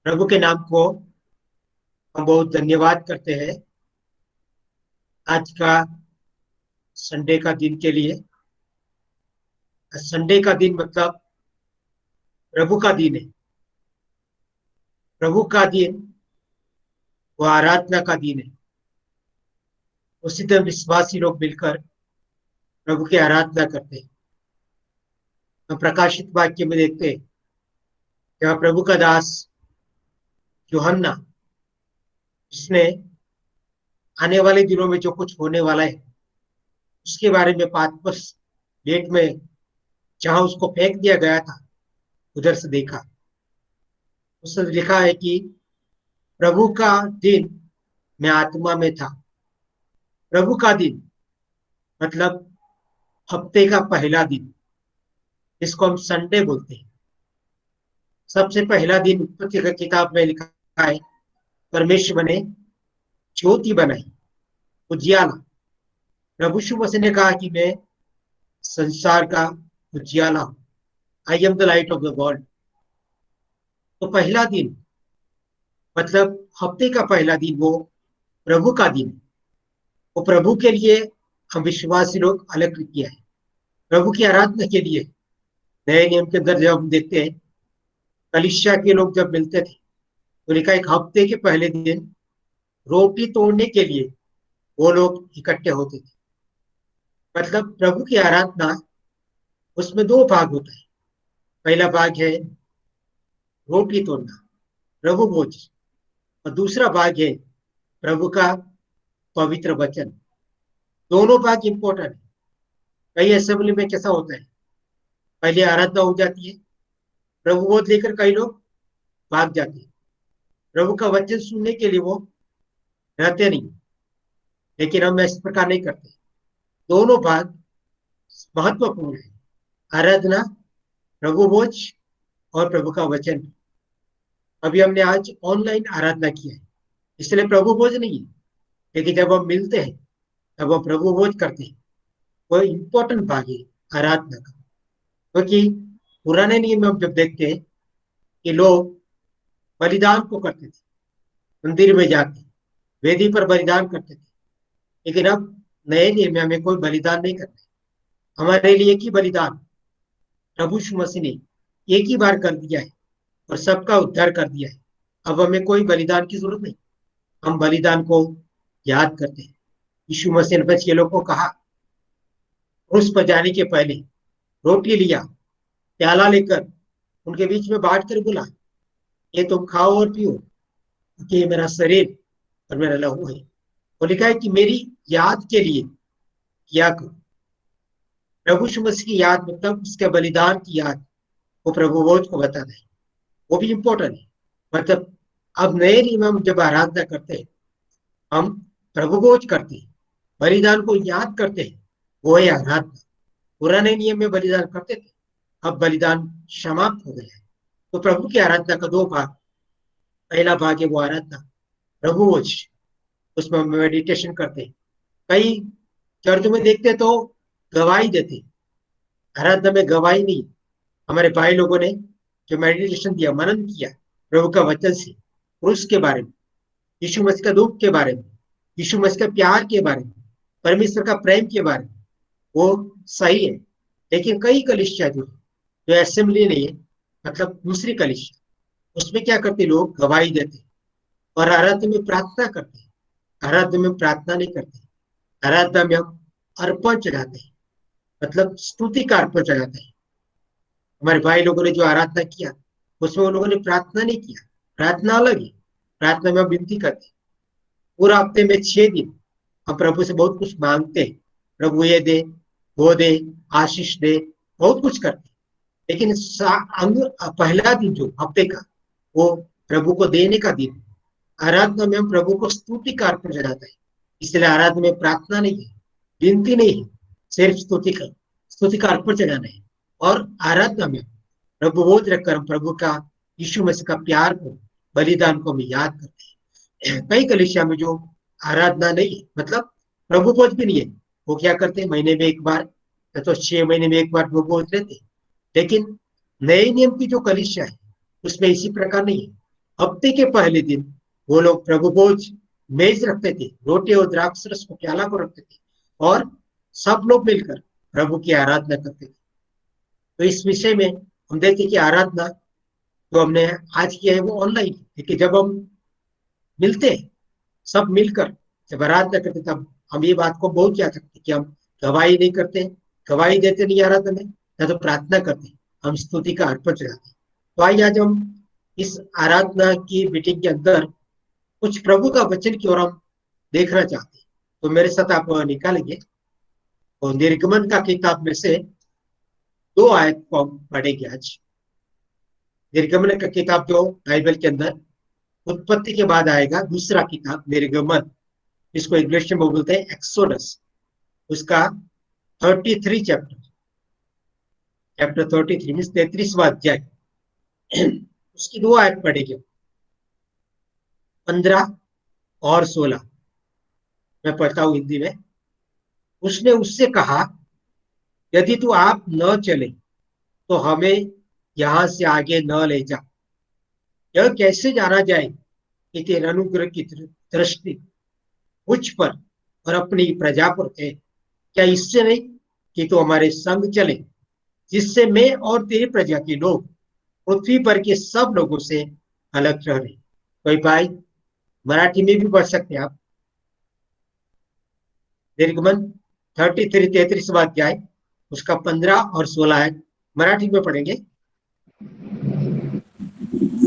प्रभु के नाम को हम बहुत धन्यवाद करते हैं आज का संडे का दिन के लिए। संडे का दिन मतलब प्रभु का दिन है। प्रभु का दिन वो आराधना का दिन है। उसी दिन विश्वासी लोग मिलकर प्रभु की आराधना करते हैं। हम प्रकाशित वाक्य में देखते हैं जहाँ प्रभु का दास यूहन्ना उसने आने वाले दिनों में जो कुछ होने वाला है उसके बारे में पातमोस लेक में जहां उसको फेंक दिया गया था उधर से देखा। उसने लिखा है कि प्रभु का दिन मैं आत्मा में था। प्रभु का दिन मतलब हफ्ते का पहला दिन, जिसको हम संडे बोलते हैं। सबसे पहला दिन उत्पत्ति की किताब में लिखा है, परमेश्वर ने ज्योति बनाई, उजियाला। प्रभु यीशु मसीह ने कहा कि मैं संसार का उजियाला हूं। I am the light of the world. तो पहला दिन मतलब हफ्ते का पहला दिन वो प्रभु का दिन। वो प्रभु के लिए हम विश्वासी लोग अलग किया है। प्रभु की आराधना के लिए नए नियम के अंदर जब हम देखते हैं, कलीसिया के लोग जब मिलते थे तो लिखा एक हफ्ते के पहले दिन रोटी तोड़ने के लिए वो लोग इकट्ठे होते थे। मतलब प्रभु की आराधना उसमें दो भाग होता है। पहला भाग है रोटी तोड़ना, प्रभु भोज, और दूसरा भाग है प्रभु का पवित्र वचन। दोनों भाग इंपॉर्टेंट है। कई असेंबली में कैसा होता है, पहले आराधना हो जाती है, प्रभु बोध लेकर कई लोग भाग जाते हैं। प्रभु का वचन सुनने के लिए वो रहते नहीं। लेकिन हम इस प्रकार नहीं करते। दोनों भाग महत्वपूर्ण है। आराधना, प्रभु भोज और प्रभु का वचन। अभी हमने आज ऑनलाइन आराधना किया है, इसलिए प्रभु भोज नहीं है। लेकिन जब हम मिलते हैं तब हम प्रभु भोज करते हैं। वो इंपॉर्टेंट भाग है आराधना का। क्योंकि पुराने नियम में हम जब देखते हैं कि लोग बलिदान को करते थे, मंदिर में जाके वेदी पर बलिदान करते थे। लेकिन अब नए नियम में हमें कोई बलिदान नहीं करना है। हमारे लिए एक ही बलिदान प्रभु यीशु मसीह ने एक ही बार कर दिया है और सबका उद्धार कर दिया है। अब हमें कोई बलिदान की जरूरत नहीं। हम बलिदान को याद करते हैं। यीशु मसीह ने चेलों को कहा, क्रूस पर जाने के पहले रोटी लिया, प्याला लेकर उनके बीच में बांट कर बोला, ये तुम खाओ और पियो, क्योंकि ये मेरा शरीर और मेरा लहू है। वो लिखा है कि मेरी याद के लिए किया करो। प्रभु यीशु मसीह की याद मतलब उसके बलिदान की याद, वो प्रभु भोज को बताता है। वो भी इंपॉर्टेंट है। मतलब अब नए नियम में हम जब आराधना करते हैं, हम प्रभु भोज करते हैं, बलिदान को याद करते हैं, वो है आराधना। पुराने नियम में बलिदान करते थे, अब बलिदान समाप्त हो गया है। तो प्रभु की आराधना का दो भाग, पहला भाग है वो आराधना प्रभु भोज, उसमें हम मेडिटेशन करते हैं। कई चर्च में देखते तो गवाही देते, आराधना में गवाही नहीं। हमारे भाई लोगों ने जो मेडिटेशन दिया, मनन किया प्रभु का वचन से, क्रूस के बारे में, यीशु मसीह का दुख के बारे में, यीशु मसीह का प्यार के बारे में, परमेश्वर का प्रेम के बारे में, वो सही है। लेकिन कई कलीसिया जो असेंबली नहीं है, मतलब दूसरी कलीसिया, उसमें क्या करते लोग गवाही देते और आराधना में प्रार्थना करते हैं। आराधना में प्रार्थना नहीं करते, आराधना में हम अर्पण चढ़ाते हैं, मतलब स्तुति का अर्पण चढ़ाते हैं। हमारे भाई लोगों ने जो आराधना किया उसमें उन लोगों ने प्रार्थना नहीं किया। प्रार्थना अलग है। प्रार्थना में हम विनती करते हैं। पूरा हफ्ते में 6 दिन हम प्रभु से बहुत कुछ मांगते हैं, प्रभु ये दे, वो दे, आशीष दे, बहुत कुछ करते हैं। लेकिन पहला दिन जो हफ्ते का, वो प्रभु को देने का दिन है। आराधना में हम प्रभु को स्तुति का अर्पण चढ़ाते हैं। इसलिए आराधना में प्रार्थना नहीं है, विनती नहीं है, सिर्फ स्तुति का अर्पण चढ़ाना है। और आराधना में प्रभु बोध रखकर हम प्रभु का, यीशु मसीह का प्यार को, बलिदान को हम याद करते हैं। कई कलीसिया में जो आराधना नहीं है, मतलब प्रभु बोध भी नहीं है, वो क्या करते हैं, महीने में एक बार या तो 6 महीने में एक बार प्रभु बोध लेते हैं। लेकिन नए नियम की जो कलीसिया है उसमें इसी प्रकार नहीं है। हफ्ते के पहले दिन वो लोग प्रभु भोज मेज रखते थे, रोटी और द्राक्ष रस को प्याला को रखते थे और सब लोग मिलकर प्रभु की आराधना करते थे। तो इस विषय में हम देखते कि आराधना जो हमने आज किया है वो ऑनलाइन है, लेकिन जब हम मिलते हैं सब मिलकर जब आराधना करते तब हम ये बात को बहुत याद रखते कि हम गवाही नहीं करते, गवाही देते नहीं आराधना में, ना तो प्रार्थना करते, हम स्तुति का अर्पण चढ़ाते। तो आइए आज हम इस आराधना की मीटिंग के अंदर कुछ प्रभु का वचन की ओर हम देखना चाहते हैं। तो मेरे साथ आप निकालेंगे और निर्गमन का किताब में से 2 आयत को हम पढ़ेंगे आज। निर्गमन का किताब जो बाइबल के अंदर उत्पत्ति के बाद आएगा, दूसरा किताब निर्गमन, इसको इंग्लिश में बोलते हैं एक्सोडस, उसका 33 चैप्टर 33 मीन्स 33वां अध्याय, उसकी 2 आयत पढ़ेंगे, 15 और 16। मैं पढ़ता हूं हिंदी में। उसने उससे कहा, यदि तू आप न चले तो हमें यहां से आगे न ले जा। यह कैसे जाना जाए कि तेरे अनुग्रह की दृष्टि मुझ पर और अपनी प्रजा पर है? क्या इससे नहीं कि तू हमारे संग चले, जिससे मैं और तेरी प्रजा के लोग पृथ्वी पर के सब लोगों से अलग रह रहे। कोई भाई मराठी में भी पढ़ सकते हैं आप। निर्गमन 33वां अध्याय, उसका 15 और 16 है, मराठी में पढ़ेंगे।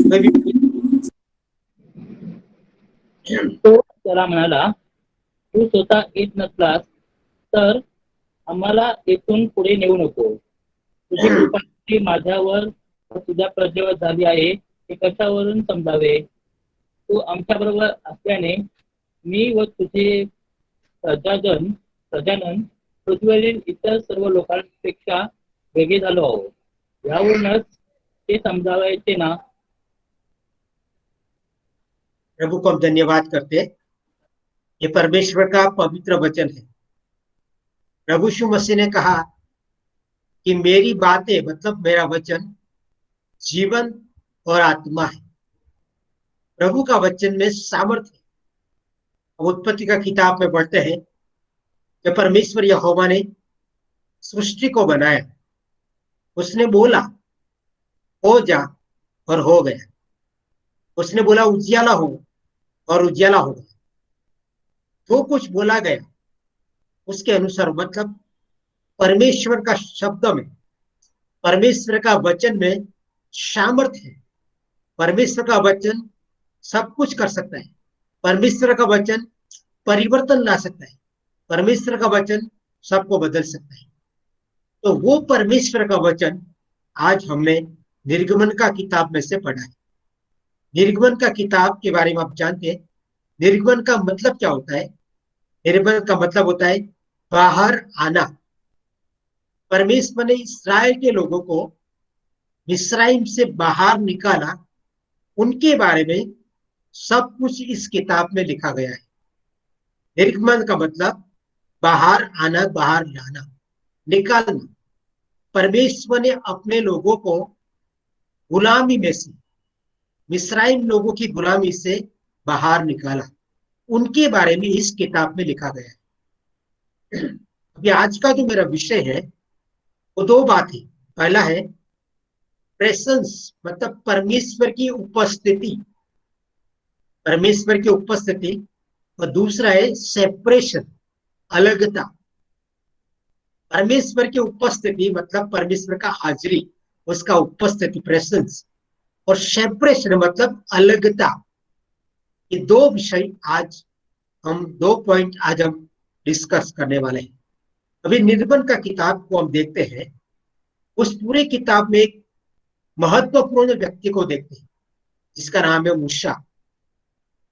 कोई भी तो त्याला म्हणाला, तू स्वतः येत नसलास तर आम्हाला येथून पुढे नेऊ नको. तुझी कृपा माझ्यावर व तुझ्या प्रजेवर झाली आहे हे कशावरून समजावे. तू आमच्याबरोबर असल्याने मी व तुझे प्रजाजन पृथ्वीवरील इतर सर्व लोकांपेक्षा वेगळे झालो आहोत. यावरूनच ते समजावायचे ना. प्रभु को हम धन्यवाद करते हैं। ये परमेश्वर का पवित्र वचन है। प्रभु यीशु मसीह ने कहा कि मेरी बातें मतलब मेरा वचन जीवन और आत्मा है। प्रभु का वचन में सामर्थ्य है। उत्पत्ति का किताब में पढ़ते हैं, जब परमेश्वर यहोवा ने सृष्टि को बनाया, उसने बोला हो जा और हो गया। उसने बोला उजियाला हो और उजियाला हो गया। जो कुछ बोला गया उसके अनुसार, मतलब परमेश्वर का शब्द में, परमेश्वर का वचन में सामर्थ्य है। परमेश्वर का वचन सब कुछ कर सकता है। परमेश्वर का वचन परिवर्तन ला सकता है। परमेश्वर का वचन सबको बदल सकता है। तो वो परमेश्वर का वचन आज हमने निर्गमन का किताब में से पढ़ा है। निर्गमन का किताब के बारे में आप जानते हैं, निर्गमन का मतलब क्या होता है? निर्गमन का मतलब होता है बाहर आना। परमेश्वर ने इस्राएल के लोगों को मिस्राइम से बाहर निकाला, उनके बारे में सब कुछ इस किताब में लिखा गया है। निर्गमन का मतलब बाहर आना, बाहर लाना, निकालना। परमेश्वर ने अपने लोगों को गुलामी में से, मिस्राइम लोगों की गुलामी से बाहर निकाला, उनके बारे में इस किताब में लिखा गया है। अभी आज का जो मेरा विषय है वो 2 बात है। पहला है प्रेजेंस, मतलब परमेश्वर की उपस्थिति, परमेश्वर की उपस्थिति, और दूसरा है सेपरेशन, अलगता। परमेश्वर की उपस्थिति मतलब परमेश्वर का हाजिरी, उसका उपस्थिति प्रेजेंस, और सेपरेशन मतलब अलगता। ये 2 विषय आज हम 2 पॉइंट आज हम डिस्कस करने वाले हैं। अभी निर्गमन का किताब को हम देखते हैं, उस पूरे किताब में एक महत्वपूर्ण व्यक्ति को देखते हैं जिसका नाम है मूसा।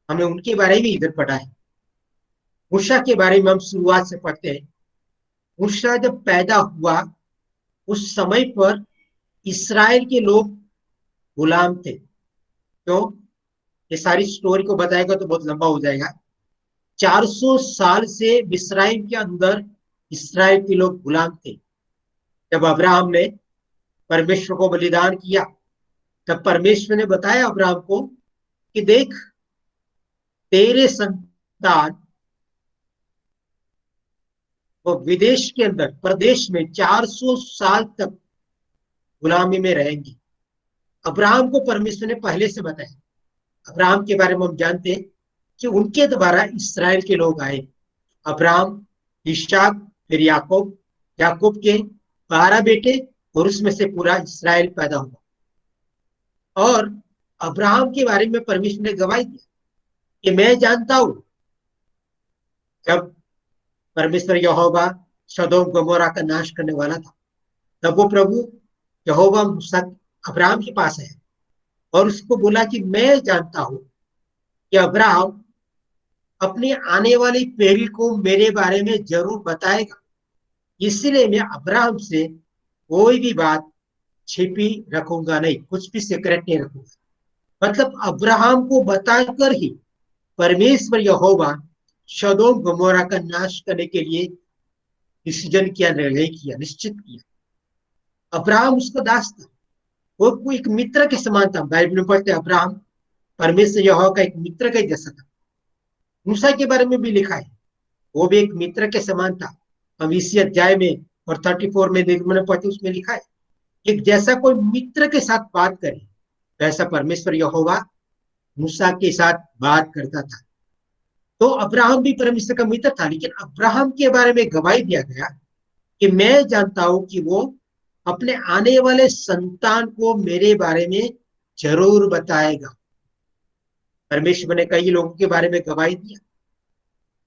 हमने उनके बारे में इधर पढ़ा है। मूसा के बारे में हम शुरुआत से पढ़ते हैं। मूसा जब पैदा हुआ उस समय पर इस्राएल के लोग गुलाम थे। तो ये सारी स्टोरी को बताएगा तो बहुत लंबा हो जाएगा। 400 साल से मिस्राइम के अंदर इस्राएल के लोग गुलाम थे। जब अब्राहम ने परमेश्वर को बलिदान किया, तब परमेश्वर ने बताया अब्राहम को कि देख, तेरे संतान वो विदेश के अंदर प्रदेश में 400 साल तक गुलामी में रहेंगे। अब्राहम को परमेश्वर ने पहले से बताया। अब्राहम के बारे में हम जानते हैं कि उनके द्वारा इसराइल के लोग आए। अब्राहम, इसहाक, फिर याकूब, याकूब के 12 बेटे, और उसमें से पूरा इसराइल पैदा हुआ। और अब्राहम के बारे में परमेश्वर ने गवाही दी कि मैं जानता हूं, जब परमेश्वर यहोवा सदोम गमोरा का नाश करने वाला था, तब वो प्रभु यहोवा मूसा अब्राहम के पास है और उसको बोला कि मैं जानता हूं कि अब्राहम अपनी आने वाली पीढ़ी को मेरे बारे में जरूर बताएगा, इसलिए मैं अब्राहम से कोई भी बात छिपी रखूंगा नहीं, कुछ भी सीक्रेट नहीं रखूंगा। मतलब अब्राहम को बताकर ही परमेश्वर यहोवा सदोम गमोरा का नाश करने के लिए डिसीजन किया, निर्णय किया, निश्चित किया। अब्राहम उसका दास था, वो कोई एक मित्र के समान था। बाइबल में पढ़ते अब्राहम परमेश्वर यहोवा का एक मित्र का जैसा था। मूसा के बारे में भी लिखा है, वो भी एक मित्र के समान था। हम इसी अध्याय में और 34 में निर्गमन पढ़ते, उसमें लिखा है कि जैसा कोई मित्र के साथ बात करे, वैसा परमेश्वर यहोवा मूसा के साथ बात करता था। तो अब्राहम भी परमेश्वर का मित्र था, लेकिन अब्राहम के बारे में गवाही दिया गया कि मैं जानता हूं कि वो अपने आने वाले संतान को मेरे बारे में जरूर बताएगा। परमेश्वर ने कई लोगों के बारे में गवाही दिया।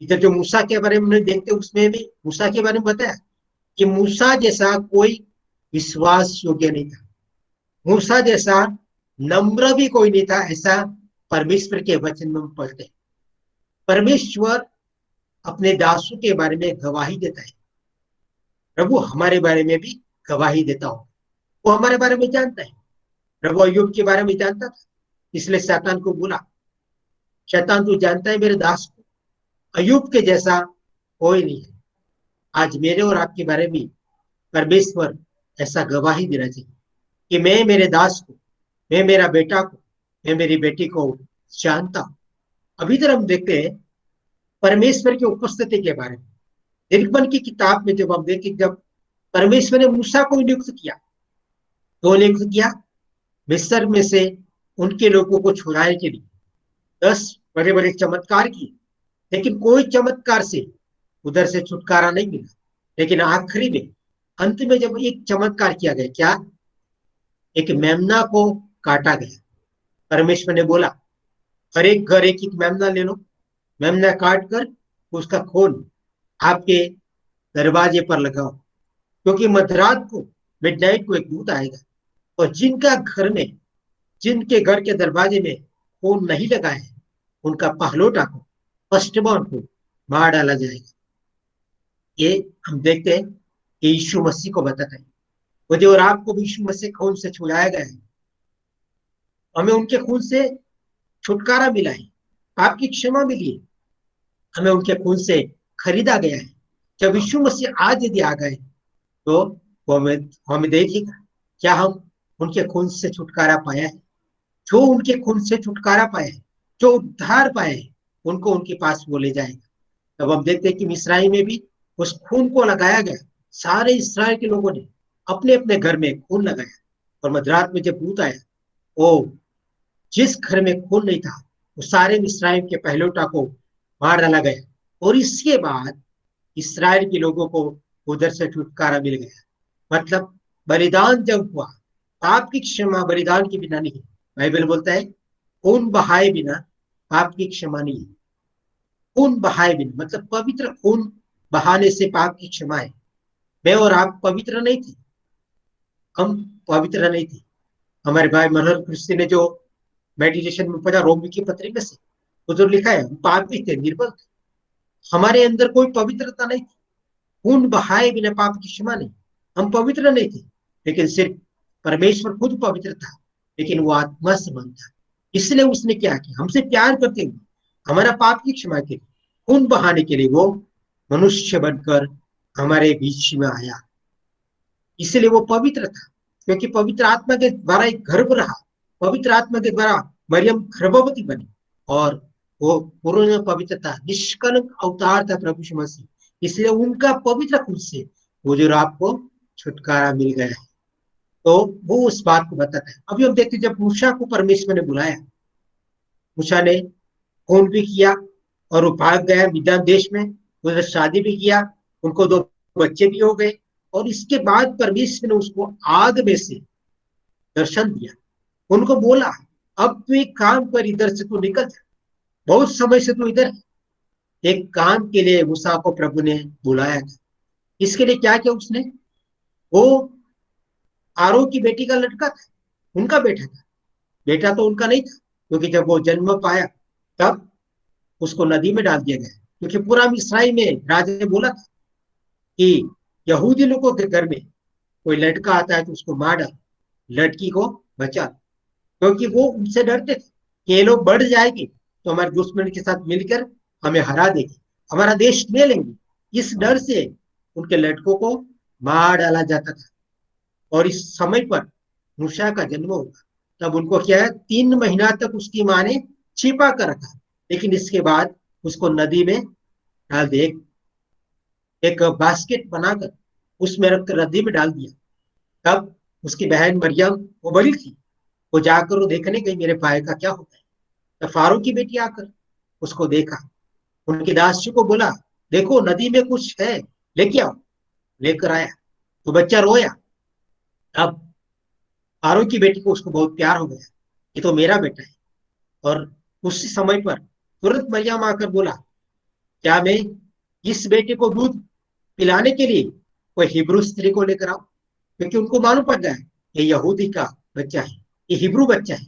इधर जो मूसा के बारे में देखते, उसमें भी मूसा के बारे में बताया कि मूसा जैसा कोई विश्वास योग्य नहीं था, मूसा जैसा नम्र भी कोई नहीं था, ऐसा परमेश्वर के वचन में हम पढ़ते हैं। परमेश्वर अपने दासों के बारे में गवाही देता है। प्रभु हमारे बारे में भी गवाही देता हो, वो हमारे बारे में जानता है। प्रभु अय्यूब के बारे में जानता था, इसलिए शैतान को बोला, शैतान तू जानता है मेरे दास को, अय्यूब के जैसा कोई नहीं है। आज मेरे और आपके बारे में परमेश्वर ऐसा गवाही देना चाहिए कि मैं मेरे दास को, मैं मेरा बेटा को, मैं मेरी बेटी को जानता हूं। अभी तक हम देखते हैं परमेश्वर की उपस्थिति के बारे में। निर्गमन की किताब में जब हम देखें, जब परमेश्वर ने मूसा को नियुक्त किया, तो नियुक्त किया मिस्र में से उनके लोगों को छुड़ाने के लिए 10 बड़े बड़े चमत्कार किए, लेकिन कोई चमत्कार से उधर से छुटकारा नहीं मिला। लेकिन आखिरी में, अंत में जब एक चमत्कार किया गया, क्या? एक मेमना को काटा गया। परमेश्वर ने बोला हर एक घर एक एक मेमना ले लो, मेमना काट कर उसका खून आपके दरवाजे पर लगाओ, क्योंकि मध्यरात को, मिडनाइट को एक दूत आएगा और जिनका घर में, जिनके घर के दरवाजे में खून नहीं लगा है, उनका पहलोटा को, फर्स्टबॉर्न को मार डाला जाएगा। ये हम देखते हैं कि यीशु मसीह को बताता है। मुझे और आपको भी यीशु मसीह खून से छुड़ाया गया है, हमें उनके खून से छुटकारा मिला है, पाप की क्षमा मिली है, हमें उनके खून से खरीदा गया है। जब यीशु मसीह आज यदि आ गए, तो वो हमें देखिएगा, क्या हम उनके खून से छुटकारा पाया है? जो उनके खून से छुटकारा पाए हैं, जो उद्धार पाए हैं, उनको उनके पास वो ले जाएगा। तब हम देखते हैं कि मिस्राइम में भी उस खून को लगाया गया। सारे इसराइल के लोगों ने अपने अपने घर में खून लगाया, और मध्यरात में जब दूत आया, वो जिस घर में खून नहीं था, वो सारे मिस्राइम के पहलौठा को मार डाला गया। और इसके बाद इसराइल के लोगों को उधर से छुटकारा मिल गया। मतलब बलिदान जब हुआ, पाप की क्षमा बलिदान के बिना नहीं। बाइबल बोलता है खून बहाए बिना पाप की क्षमा नहीं है। खून बहाए बिना मतलब पवित्र खून बहाने से पाप की क्षमा है। मैं और आप पवित्र नहीं थे, हम पवित्र नहीं थे। हमारे भाई मनोहर कृष्ण ने जो मेडिटेशन में पढ़ा रोमी की पत्री में से, उधर लिखा है हम पापी थे, निर्बल थे, हमारे अंदर कोई पवित्रता नहीं थी। खून बहाए बिना पाप की क्षमा नहीं, हम पवित्र नहीं थे। लेकिन सिर्फ परमेश्वर खुद पवित्र था, लेकिन वो आत्मा से बन था। इसलिए उसने क्या किया, हमसे प्यार करते हुए हमारा पाप की क्षमा के लिए, खून बहाने के लिए वो मनुष्य बनकर हमारे बीच में आया। इसलिए वो पवित्र था, क्योंकि पवित्र आत्मा के द्वारा एक गर्भ रहा, पवित्र आत्मा के द्वारा मरियम गर्भवती बनी और वो पूर्ण पवित्रता निष्कलंक अवतार था प्रभु यीशु मसीह, इसलिए उनका पवित्र खून से वो जो आपको छुटकारा मिल गया है। तो वो उस बात को बताता है। अभी हम देखते हैं, जब मूसा को परमेश्वर ने बुलाया, मूसा ने खून भी किया और वो भाग गया मिद्यान देश में, उधर शादी भी किया, उनको 2 बच्चे भी हो गए। और इसके बाद परमेश्वर ने उसको आग में से दर्शन दिया, उनको बोला अब तू एक काम कर, इधर से तू निकल जा, बहुत समय से तू इधर है। एक काम के लिए मूसा को प्रभु ने बुलाया था। इसके लिए क्या किया उसने, वो आरो की बेटी का लड़का था, उनका बेटा था, बेटा तो उनका नहीं था, क्योंकि जब वो जन्म पाया तब उसको नदी में डाल दिया गया, क्योंकि पूरा मिस्राई में राजा ने बोला था कि यहूदी लोगों के घर में कोई लड़का आता है तो उसको मार डाल, लड़की को बचा, क्योंकि वो उनसे डरते थे कि ये लोग बढ़ जाएंगे तो हमारे दुश्मन के साथ मिलकर हमें हरा देंगे, हमारा देश ले लेंगे। इस डर से उनके लड़कों को मार डाला जाता था। और इस समय पर मूसा का जन्म हुआ, तब उनको क्या है, 3 महीना तक उसकी माँ ने छिपा कर रखा, लेकिन इसके बाद उसको नदी में डाल दिया, एक बास्केट बनाकर उसमें रखकर नदी में डाल दिया। तब उसकी बहन मरियम, वो बड़ी थी, वो जाकर वो देखने गई मेरे भाई का क्या होता है। तब फारूक की बेटी आकर उसको देखा, उनके दासी को बोला देखो नदी में कुछ है, लेके आओ। लेकर आया तो बच्चा रोया। अब फारूक की बेटी को उसको बहुत प्यार हो गया, ये तो मेरा बेटा है। और उसी समय पर तुरंत मरियम आकर बोला क्या मैं इस बेटे को दूध पिलाने के लिए कोई हिब्रू स्त्री को लेकर आओ, क्योंकि उनको मालूम पड़ गया है ये यहूदी का बच्चा है, ये हिब्रू बच्चा है।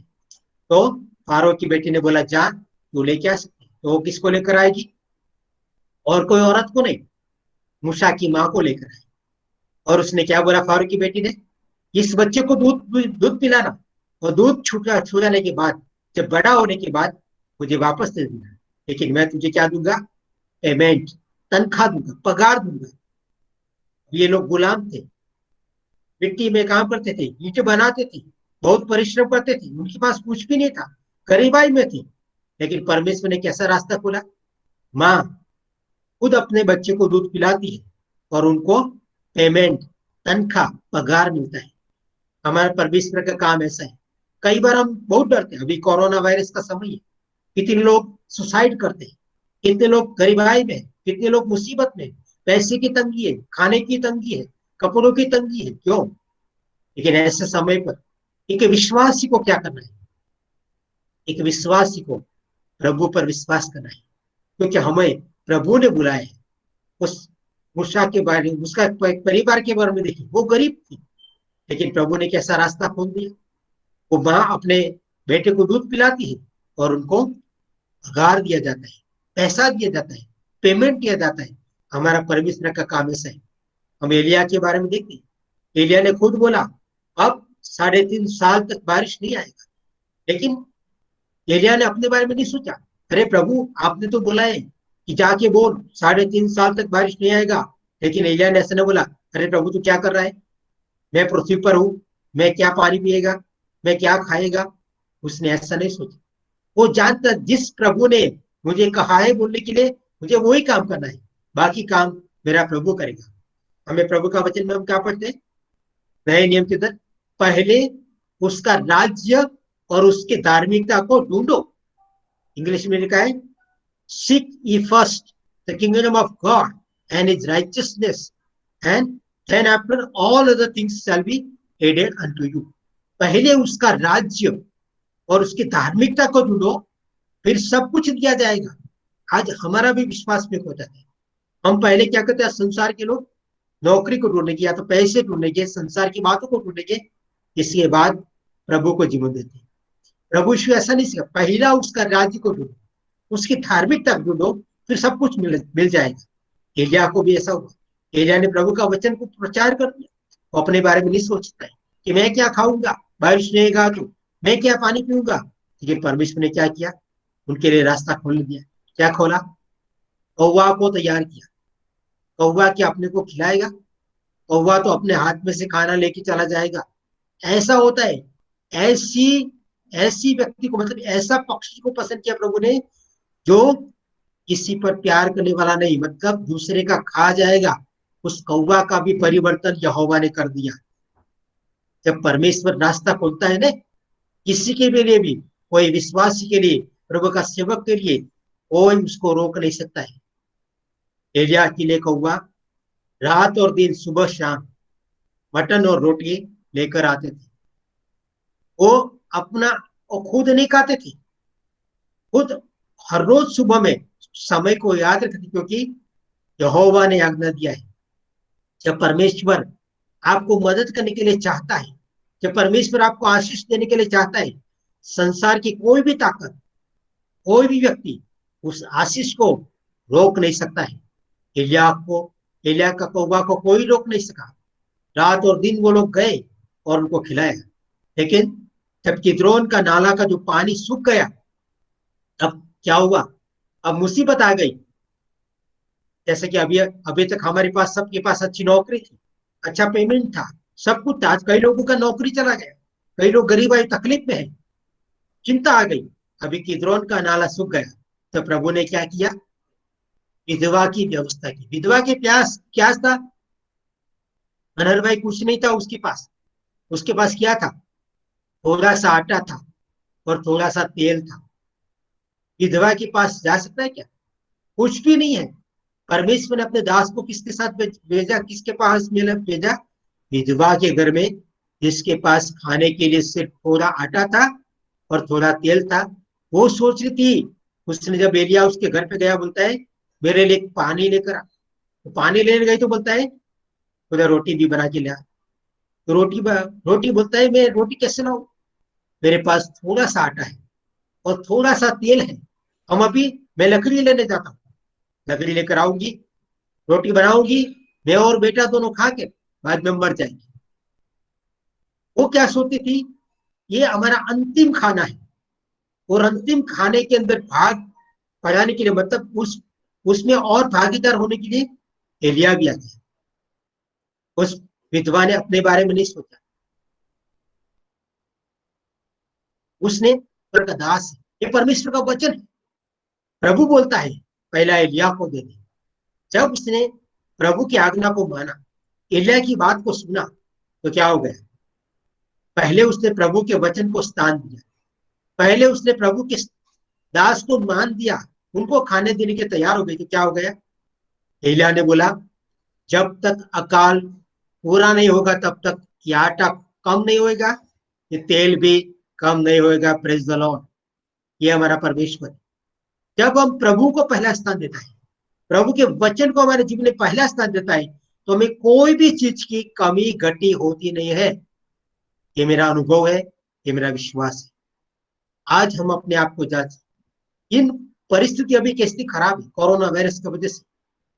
तो फारो की बेटी ने बोला जा तू लेके आ सकती है। तो वो किसको लेकर आएगी, और कोई औरत को नहीं, मूसा की माँ को लेकर आई। और उसने क्या बोला फारो की बेटी ने, इस बच्चे को दूध दूध पिलाना, और दूध छूटा छू जाने के बाद, जब बड़ा होने के बाद मुझे वापस दे देना, लेकिन मैं तुझे क्या दूंगा, पेमेंट, तनख्वाह दूंगा, पगार दूंगा। ये लोग गुलाम थे, मिट्टी में काम करते थे, ईंट बनाते थे, बहुत परिश्रम करते थे, उनके पास कुछ भी नहीं था, गरीबाई में थी। लेकिन परमेश्वर ने कैसा रास्ता खोला, माँ खुद अपने बच्चे को दूध पिलाती है और उनको पेमेंट, तनख्वाह, पगार मिलता है। हमारे परमेश्वर का काम ऐसा है। कई बार हम बहुत डरते हैं, अभी कोरोना वायरस का समय है, कितने लोग सुसाइड करते हैं, कितने लोग गरीबाई में, कितने लोग मुसीबत में, पैसे की तंगी है, खाने की तंगी है, कपड़ों की तंगी है, क्यों। लेकिन ऐसे समय पर एक विश्वासी को क्या करना है, एक विश्वासी को प्रभु पर विश्वास करना है, क्योंकि हमें प्रभु ने बुलाया है। उस मूसा के बारे में, उसका परिवार के बारे में देखिए, वो गरीब थी, लेकिन प्रभु ने कैसा रास्ता खोल दिया। वो माँ अपने बेटे को दूध पिलाती है और उनको पगार दिया जाता है, पैसा दिया जाता है, पेमेंट दिया जाता है। हमारा परमेश्वर का काम ऐसा है। हम एलिया के बारे में देखते हैं, एलिया ने खुद बोला अब 3.5 साल तक बारिश नहीं आएगा, लेकिन एलिया ने अपने बारे में नहीं सोचा, अरे प्रभु आपने तो बोला है कि जाके बोल 3.5 साल तक बारिश नहीं आएगा। लेकिन एलिया ने ऐसा नहीं बोला, अरे प्रभु तू क्या कर रहा है, मैं पृथ्वी पर हूं, मैं क्या पानी पिएगा, मैं क्या खाएगा। उसने ऐसा नहीं सोचा। वो जानता जिस प्रभु ने मुझे कहा है बोलने के लिए, मुझे वही काम करना है, बाकी काम मेरा प्रभु करेगा। हमें प्रभु का वचन में हम क्या पढ़ते हैं, नए नियम के अंदर, पहले उसका राज्य और उसके धार्मिकता को ढूंढो। इंग्लिश में लिखा है seek ye first the kingdom of God and his righteousness, and then after all other things shall be added unto you। पहले उसका राज्य और उसकी धार्मिकता को ढूंढो, फिर सब कुछ दिया जाएगा। आज हमारा भी विश्वास में हो जाता है। हम पहले क्या करते हैं, संसार के लोग नौकरी को ढूंढेंगे या तो पैसे ढूंढेंगे, संसार की बातों को ढूंढेंगे, इसके बाद प्रभु को जीवन देते हैं। प्रभु यीशु ऐसा नहीं सिखा, पहला उसका राज्य को ढूंढो, उसकी धार्मिकता ढूंढो, फिर सब कुछ मिल जाएगा। एलिया को भी ऐसा हुआ, एलिया ने प्रभु का वचन को प्रचार कर दिया, वो अपने बारे में नहीं सोचता है कि मैं क्या खाऊंगा, बारिश नहीं होगा तो मैं क्या पानी पीऊंगा। लेकिन परमेश्वर ने क्या किया, उनके लिए रास्ता खोल दिया। क्या खोला, कौवा को तैयार किया। कौवा क्या अपने को खिलाएगा, कौवा तो अपने हाथ में से खाना लेके चला जाएगा। ऐसा होता है, ऐसी ऐसी व्यक्ति को, मतलब ऐसा पक्षी को पसंद किया प्रभु ने जो किसी पर प्यार करने वाला नहीं, मतलब दूसरे का खा जाएगा। उस कौवा का भी परिवर्तन यहोवा ने कर दिया। जब परमेश्वर रास्ता खोलता है ना किसी के भी लिए भी, कोई विश्वासी के लिए, प्रभु का सेवक के लिए, कोई उसको रोक नहीं सकता है। एलिया के लिए कौवा रात और दिन, सुबह शाम मटन और रोटी लेकर आते थे। वो अपना, वो खुद नहीं खाते थे, खुद हर रोज सुबह में समय को याद रखते थे, क्योंकि यहोवा ने आज्ञा दिया है। जब परमेश्वर आपको मदद करने के लिए चाहता है, जब परमेश्वर आपको आशीष देने के लिए चाहता है, संसार की कोई भी ताकत, कोई भी व्यक्ति उस आशीष को रोक नहीं सकता है। एलिया का कौवा को कोई रोक नहीं सका। रात और दिन वो लोग गए और उनको खिलाया। लेकिन जब किद्रोन का नाला का जो पानी सूख गया, अब क्या हुआ? अब मुसीबत आ गई। जैसे कि अभी अभी तक हमारे पास, सबके पास अच्छी नौकरी थी, अच्छा पेमेंट था, सब कुछ था। आज कई लोगों का नौकरी चला गया, कई लोग गरीब आई तकलीफ में है, चिंता आ गई। अभी किद्रोन का नाला सूख गया, तो प्रभु ने क्या किया? विधवा की व्यवस्था की। विधवा के प्यास क्या था? अनहर भाई कुछ नहीं था उसके पास। उसके पास क्या था? थोड़ा सा आटा था और थोड़ा सा तेल था। विधवा के पास जा सकता है क्या? कुछ भी नहीं है। परमेश्वर ने अपने दास को किसके साथ भेजा? किसके पास मिला भेजा? विधवा के घर में, जिसके पास खाने के लिए सिर्फ थोड़ा आटा था और थोड़ा तेल था। वो सोच रही थी, उसने जब एलिया उसके घर पे गया, बोलता है मेरे लिए पानी लेकर आ। तो पानी लेने गई तो बोलता है उधर रोटी भी बना के लिया। तो रोटी बोलता है मैं रोटी कैसे लाऊं? मेरे पास थोड़ा सा आटा है और थोड़ा सा तेल है। हम अभी, मैं लकड़ी लेने जाता हूँ, लकड़ी लेकर आऊंगी, रोटी बनाऊंगी, मैं और बेटा दोनों खा के बाद में मर जाएंगे। वो क्या सोचती थी? ये हमारा अंतिम खाना है, और अंतिम खाने के अंदर भाग पड़ाने के लिए, मतलब उसमें और भागीदार होने के लिए एलिया भी आ गया। उस विधवा ने अपने बारे में नहीं सोचा। उसने परमेश्वर का दास है, ये परमेश्वर का वचन है। प्रभु बोलता है पहला एलिया को दे दे। जब उसने प्रभु की आज्ञा को माना, एलिया की बात को सुना, तो क्या हो गया? पहले उसने प्रभु के वचन को स्थान दिया, पहले उसने प्रभु के दास को मान दिया, उनको खाने देने के तैयार हो गए। तो क्या हो गया? एलिया ने बोला जब तक अकाल पूरा नहीं होगा तब तक ये आटा कम नहीं होएगा, ये तेल भी कम नहीं होएगा। Praise the Lord. ये हमारा परमेश्वर है। जब हम प्रभु को पहला स्थान देता है, प्रभु के वचन को हमारे जीवन में पहला स्थान देता है, तो हमें कोई भी चीज की कमी घटी होती नहीं है। ये मेरा अनुभव है, ये मेरा विश्वास है। आज हम अपने आप को जांच, इन परिस्थिति अभी कैसी खराब है कोरोना वायरस की वजह से।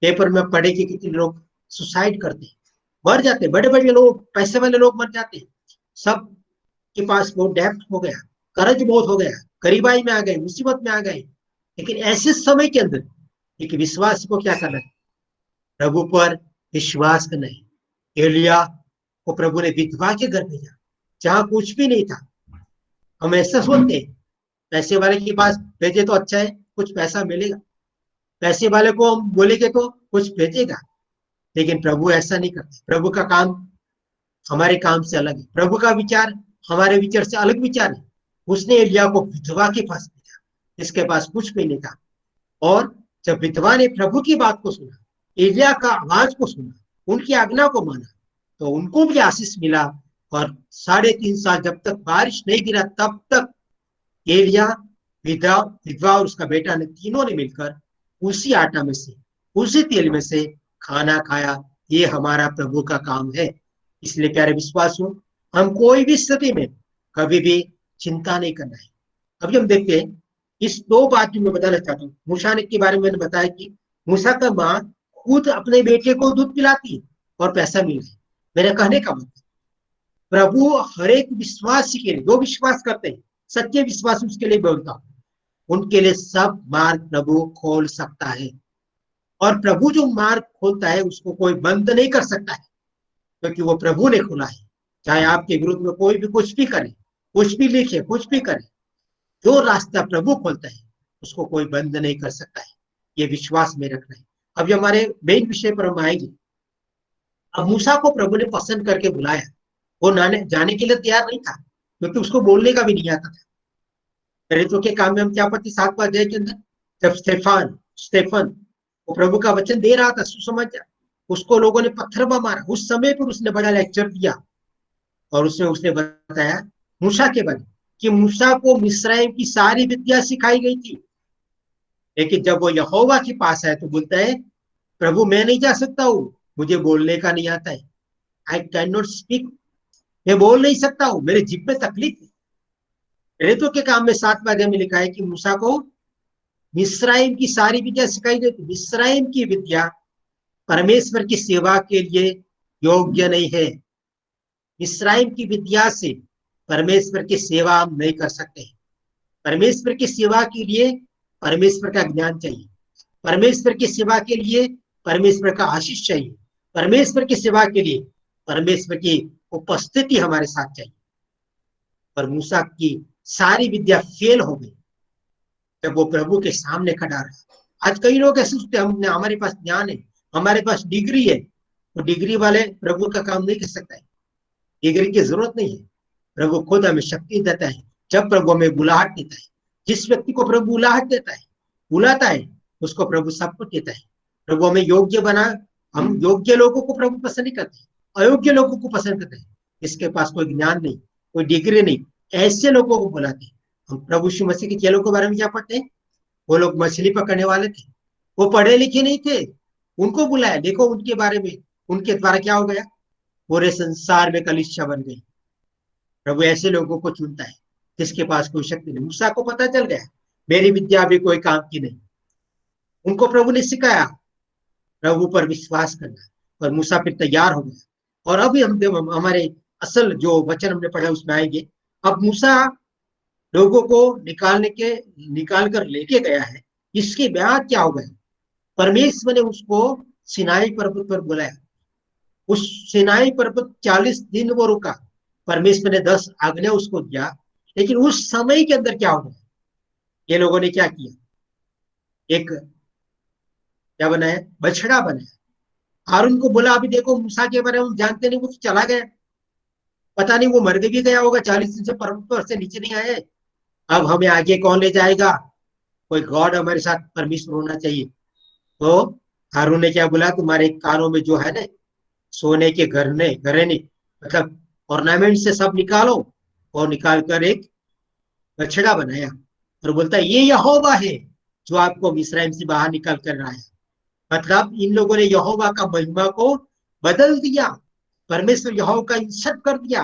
पेपर में पढ़े कि कितने लोग सुसाइड करते हैं, मर जाते हैं, बड़े बड़े लोग, पैसे वाले लोग मर जाते हैं। सब के पास वो डेप्थ हो गया, कर्ज बहुत हो गया, गरीबाई में आ गए, मुसीबत में आ गए। लेकिन ऐसे समय के अंदर एक विश्वास को क्या करना है? प्रभु पर विश्वास करना है। एलिया को प्रभु ने विधवा के घर भेजा, जहां कुछ भी नहीं था। हम ऐसा सोचते हैं पैसे वाले के पास भेजे तो अच्छा है, कुछ पैसा मिलेगा, पैसे वाले को हम बोलेंगे तो कुछ भेजेगा। लेकिन प्रभु ऐसा नहीं करते। प्रभु का काम हमारे काम से अलग है, प्रभु का विचार हमारे विचार से अलग विचार है। उसने एलिया को विधवा के पास भेजा, जिसके पास कुछ भी नहीं था। और जब विधवा ने प्रभु की बात को सुना, एलिया का आवाज को सुना, उनकी आज्ञा को माना, तो उनको भी आशीष मिला। और 3.5 साल जब तक बारिश नहीं गिरा, तब तक एलिया, विधवा विधवा और उसका बेटा ने, तीनों ने मिलकर उसी आटा में से, उसी तेल में से खाना खाया। ये हमारा प्रभु का काम है। इसलिए प्यारे विश्वासियों, हम कोई भी स्थिति में कभी भी चिंता नहीं करना है। अभी हम देखते हैं इस 2 बात जो मैं बताना चाहता हूँ। मूसा ने के बारे में मैंने बताया कि मूसा का माँ खुद अपने बेटे को दूध पिलाती है और पैसा मिला है। मेरे कहने का मतलब, प्रभु हर एक विश्वासी के लिए, जो विश्वास करते हैं, सच्चे विश्वास उसके लिए बोलता हूं, उनके लिए सब मार्ग प्रभु खोल सकता है। और प्रभु जो मार्ग खोलता है उसको कोई बंद नहीं कर सकता है, क्योंकि वो प्रभु ने खोला है। चाहे आपके विरुद्ध में कोई भी कुछ भी करे, कुछ भी लिखे, कुछ भी करे, जो रास्ता प्रभु खोलता है उसको कोई बंद नहीं कर सकता है। ये विश्वास में रखना है। अब जो हमारे मेन विषय पर हम आएंगे, अब मूसा को प्रभु ने पसंद करके बुलाया। वो जाने के लिए तैयार नहीं था, क्योंकि उसको बोलने का भी नहीं आता था। प्रेरितों के काम में हम क्या पढ़ते 7वां अध्याय के अंदर, जब स्टेफन वो प्रभु का वचन दे रहा था सुसमाचार, उसको लोगों ने पत्थर में मारा। उस समय पर उसने बड़ा लेक्चर दिया और उसमें उसने बताया मूसा के बारे में कि मूसा को मिस्राइम की सारी विद्या सिखाई गई थी, लेकिन जब वो यहोवा के पास आया तो बोलता है प्रभु मैं नहीं जा सकता हूँ, मुझे बोलने का नहीं आता है। आई कैन नॉट स्पीक, मैं बोल नहीं सकता हूँ, मेरे जिब में तकलीफ है। प्रेरितों के काम में 7वां अध्याय में लिखा है कि मूसा को मिस्राइम की सारी विद्या सिखाई गई थी। मिस्राइम की विद्या परमेश्वर की सेवा के लिए योग्य नहीं है। मिस्राइम की विद्या से परमेश्वर की सेवा हम नहीं कर सकते। परमेश्वर की सेवा के लिए परमेश्वर का ज्ञान चाहिए, परमेश्वर की सेवा के लिए परमेश्वर का आशीष चाहिए, परमेश्वर की सेवा के लिए परमेश्वर की उपस्थिति हमारे साथ चाहिए। पर मूसा की सारी विद्या फेल हो गई जब वो प्रभु के सामने खड़ा रहा। आज कई लोग ऐसे सोचते हैं हमारे पास ज्ञान है, हमारे पास डिग्री है, तो डिग्री वाले प्रभु का काम नहीं कर सकता है। डिग्री की जरूरत नहीं है, प्रभु खुद हमें शक्ति देता है। जब प्रभु हमें बुलाहट देता है, जिस व्यक्ति को प्रभु बुलाहट देता है, बुलाता है, उसको प्रभु सब कुछ देता है। प्रभु हमें योग्य बना। हम योग्य लोगों को प्रभु पसंद नहीं करते, अयोग्य लोगों को पसंद करते हैं। इसके पास कोई ज्ञान नहीं, कोई डिग्री नहीं, ऐसे लोगों को बुलाते हैं। हम प्रभु यीशु मसीह के चेलों के बारे में क्या पढ़ते हैं? वो लोग मछली पकड़ने वाले थे, वो पढ़े लिखे नहीं थे, उनको बुलाया। देखो उनके बारे में, उनके द्वारा क्या हो गया, पूरे संसार में कलीसिया बन गई। प्रभु ऐसे लोगों को चुनता है जिसके पास कोई शक्ति नहीं। मूसा को पता चल गया मेरी विद्या भी कोई काम की नहीं, उनको प्रभु ने सिखाया प्रभु पर विश्वास करना, और मूसा फिर तैयार हो गया। और अभी हम हमारे असल जो वचन हमने पढ़ा उसमें आएंगे। अब मूसा लोगों को निकाल कर लेके गया है। इसके बाद क्या हो गया, परमेश्वर ने उसको सिनाई पर्वत पर बुलाया। उस सिनाई पर्वत 40 दिन वो रुका। परमेश्वर ने 10 आज्ञा उसको दिया। लेकिन उस समय के अंदर क्या हो गया, ये लोगों ने क्या किया, एक क्या बनाया, बछड़ा बनाया। हारून को बोला अभी देखो मूसा के बारे में हम जानते नहीं, वो तो चला गया, पता नहीं वो मर भी गया होगा, 40 दिन से पर्वत पर से नीचे नहीं आए। अब हमें आगे कौन ले जाएगा, कोई गॉड हमारे साथ, परमेश्वर होना चाहिए। तो हारून ने क्या बोला, तुम्हारे कानों में जो है ना सोने के घरेने मतलब ऑर्नामेंट से सब निकालो, और निकाल कर एक बछड़ा बनाया। और बोलता है ये यहोवा है जो आपको मिस्राइम से बाहर निकाल कर रहा है। मतलब इन लोगों ने यहोवा का महिमा को बदल दिया, परमेश्वर यहोवा का इज्जत कर दिया।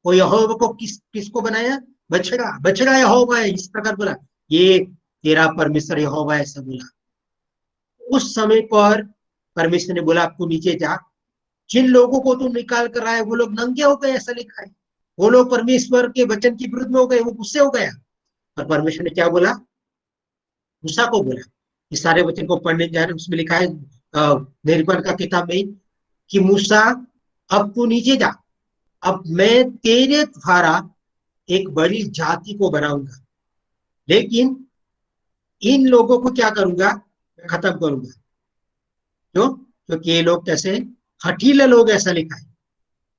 वो यहोवा को किसको बनाया, बछड़ा, बछड़ा यहोवा है, इस प्रकार बोला ये तेरा परमेश्वर यहोवा है, ऐसा बोला। उस समय पर परमेश्वर ने बोला आपको नीचे जा, जिन लोगों को तुम निकाल कर आए वो लोग नंगे हो गए, ऐसा लिखा है। वो लोग परमेश्वर के वचन के विरुद्ध में हो गए, वो गुस्से हो गया। और परमेश्वर ने क्या बोला, मूसा को बोला, इस सारे वचन को पढ़ने जा रहे, उसमें लिखा है निर्गमन का किताब में कि मूसा अब तू नीचे जा, अब मैं तेरे द्वारा एक बड़ी जाति को बनाऊंगा, लेकिन इन लोगों को क्या करूंगा, मैं खत्म करूंगा। क्यों? क्योंकि ये लोग कैसे हठीले लोग, ऐसा लिखा है।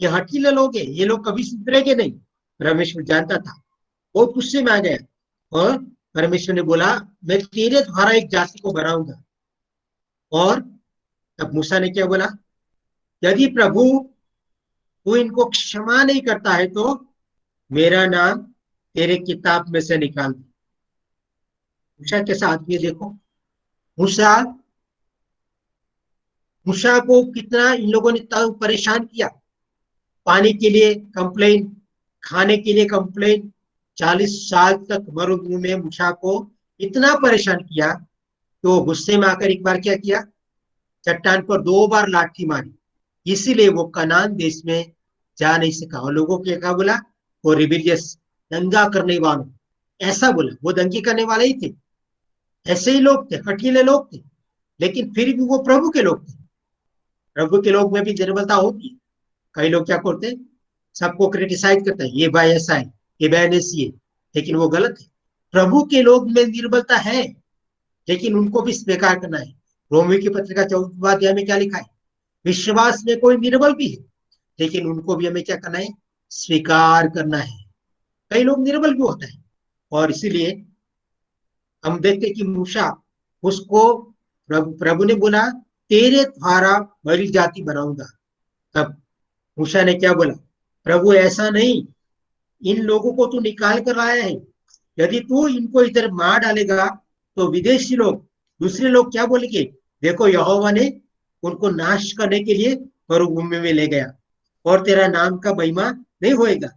ये हठीले लोग हैं, ये लोग कभी सुधरेंगे नहीं। परमेश्वर जानता था, बहुत गुस्से में आ गया। और परमेश्वर ने बोला मैं तेरे द्वारा एक जाति को बनाऊंगा। और तब मूसा ने क्या बोला, यदि प्रभु तू इनको क्षमा नहीं करता है तो मेरा नाम तेरे किताब में से निकाल दे। मूसा के साथ ये देखो, मूसा मूसा को कितना इन लोगों ने परेशान किया। पानी के लिए कंप्लेन, खाने के लिए कंप्लेन। 40 साल तक मरुभूमि में मूसा को इतना परेशान किया, तो गुस्से में आकर एक बार क्या किया, चट्टान पर 2 बार लाठी मारी। इसीलिए वो कनान देश में जा नहीं सका। और लोगों के क्या बोला, वो रिबिलियस, दंगा करने वालों, ऐसा बोला। वो दंगे करने वाले ही थे, ऐसे ही लोग थे, हठीले लोग थे, लेकिन फिर भी वो प्रभु के लोग थे। प्रभु के लोग में भी निर्बलता होती है। कई लोग क्या करते हैं, सबको क्रिटिसाइज करते हैं, ये भाई ऐसा है, एबेनेसी है, लेकिन वो गलत है। प्रभु के लोग में निर्बलता है, लेकिन उनको भी स्वीकार करना है। रोमियो की पत्रिका 14वां अध्याय में क्या लिखा है? विश्वास में कोई निर्बल भी है, लेकिन उनको भी हमें क्या करना है? स्वीकार करना है। कई लोग निर्बल भी होते हैं, और इसीलिए हम देखते हैं कि मूसा, उसको प्रभु ने बोला, तेरे द्वारा बड़ी जाति बनाऊंगा। तब मूसा ने क्या बोला? प्रभु ऐसा नहीं, इन लोगों को तू निकाल कर लाया है, यदि तू इनको इधर मार डालेगा तो विदेशी लोग, दूसरे लोग क्या बोलेंगे? देखो, यहोवा ने उनको नाश करने के लिए मरुभूमि में ले गया, और तेरा नाम का महिमा नहीं होएगा।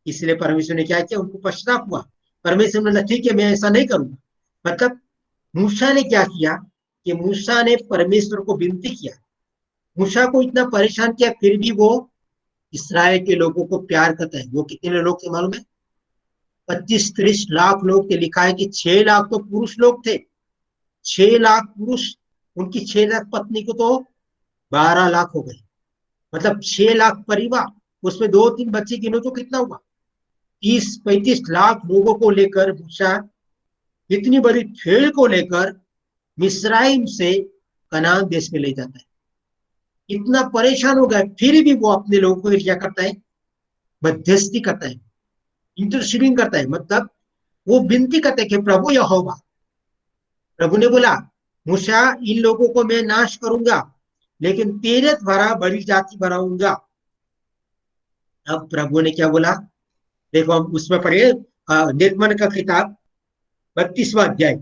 इसलिए परमेश्वर ने क्या किया? उनको पश्चाताप हुआ। परमेश्वर ने बोला, ठीक है, मैं ऐसा नहीं करूंगा। मतलब मूसा ने क्या किया कि मूसा ने परमेश्वर को विनती किया। मूसा को इतना परेशान किया, फिर भी वो इसराइल के लोगों को प्यार करता है। वो कितने लोग थे मालूम है? 25-30 लाख लोग थे। लिखा है कि 6 लाख तो पुरुष लोग थे। 6 लाख पुरुष, उनकी 6 लाख पत्नी को तो 12 लाख हो गए। मतलब 6 लाख परिवार, उसमें 2-3 बच्चे गिनो तो कितना हुआ? 30-35 लाख लोगों को लेकर मूसा इतनी बड़ी भीड़ को लेकर मिस्राइम से कनान देश में ले जाता है। इतना परेशान हो गया, फिर भी वो अपने लोगों को क्या करता है? मध्यस्थी करता है, इंटरसीडिंग करता है। मतलब वो विनती करते हैं कि प्रभु यहोवा, प्रभु ने बोला, मूसा, इन लोगों को मैं नाश करूंगा, लेकिन तेरे द्वारा बड़ी जाति बनाऊंगा। अब प्रभु ने क्या बोला? देखो, हम उसमें पढ़िए, निर्गमन का किताब 32वां अध्याय,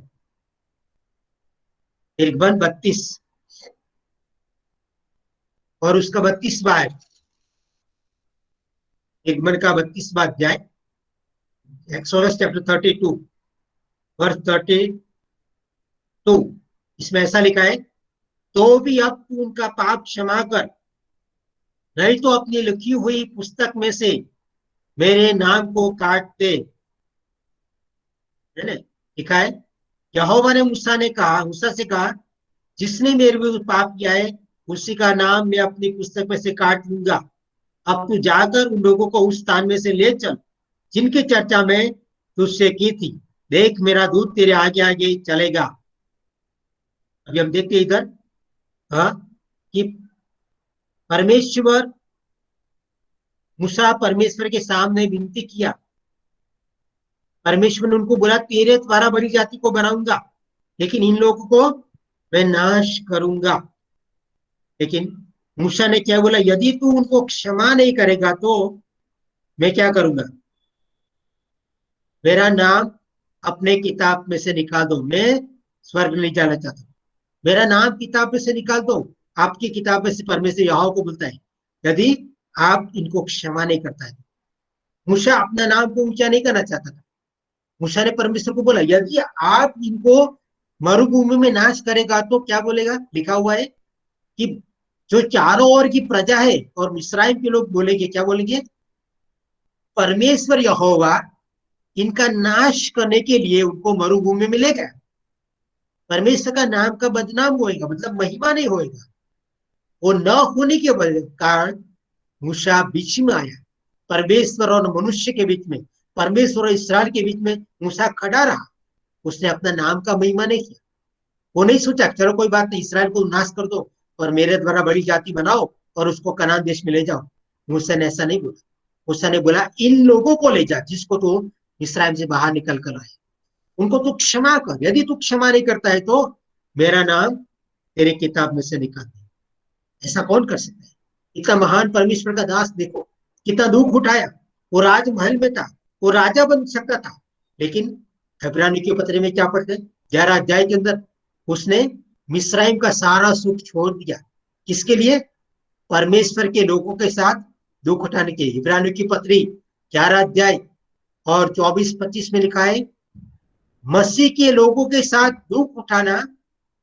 निर्गमन 32 और उसका 32वां है। निर्गमन का 32वां अध्याय, एक्सोडस चैप्टर 32 वर्स 32। इसमें ऐसा लिखा है, तो भी अब तू उनका पाप क्षमा कर, नहीं तो अपनी लिखी हुई पुस्तक में से मेरे नाम को काट दे। है ना? लिखा है, यहोवा ने मूसा से कहा, जिसने मेरे विरुद्ध पाप किया है उसी का नाम मैं अपनी पुस्तक में से काट लूंगा। अब तू जाकर उन लोगों को उस स्थान में से ले चल जिनकी चर्चा मैं तुझसे की थी। देख, मेरा दूत तेरे आगे आगे चलेगा। अभी हम देखते हैं इधर, हाँ, कि परमेश्वर, मूसा परमेश्वर के सामने विनती किया। परमेश्वर ने उनको बोला, तेरे द्वारा बड़ी जाति को बनाऊंगा, लेकिन इन लोगों को मैं नाश करूंगा। लेकिन मूसा ने क्या बोला? यदि तू उनको क्षमा नहीं करेगा तो मैं क्या करूंगा? मेरा नाम अपने किताब में से निकाल दो। मैं स्वर्ग नहीं जाना चाहता, मेरा नाम किताब में से निकाल दो। आपकी किताब में से परमेश्वर यहोवा को बोलता है, यदि आप इनको क्षमा नहीं करता है। मूसा अपना नाम को ऊंचा नहीं करना चाहता था। मूसा ने परमेश्वर को बोला, यदि आप इनको मरुभूमि में नाश करेगा तो क्या बोलेगा? लिखा हुआ है कि जो चारों ओर की प्रजा है और मिस्राइम के लोग बोलेंगे, क्या बोलेंगे? परमेश्वर यहोवा इनका नाश करने के लिए उनको मरुभूमि में ले गया। परमेश्वर का नाम का बदनाम होएगा, मतलब महिमा नहीं होएगा। वो न होने के कारण मूसा बीच में आया, परमेश्वर और मनुष्य के बीच में, परमेश्वर और इसराइल के बीच में मूसा खड़ा रहा। उसने अपना नाम का महिमा नहीं किया। वो नहीं सोचा चलो कोई बात नहीं, इसराइल को नाश कर दो और मेरे द्वारा बड़ी जाति बनाओ और उसको कनान देश में ले जाओ। मूसा ने ऐसा नहीं बोला। मूसा ने बोला, इन लोगों को ले जा जिसको तू इसराइल से बाहर निकल कर आए, उनको तू क्षमा कर। यदि तू क्षमा नहीं करता है तो मेरा नाम तेरे किताब में से निकाल दे। ऐसा कौन कर सकता है? इतना महान परमेश्वर का दास देखो, कितना दुख उठाया। वो राजमहल में था, वो राजा बन सकता था, लेकिन इब्रानी के पत्र में क्या पढ़ते हैं, 11 अध्याय के अंदर, उसने मिस्राइम का सारा सुख छोड़ दिया। किसके लिए? परमेश्वर के लोगों के साथ दुख उठाने के। इब्रानी की पत्री 11 अध्याय और 24-25 में लिखा है, मसीह के लोगों के साथ दुख उठाना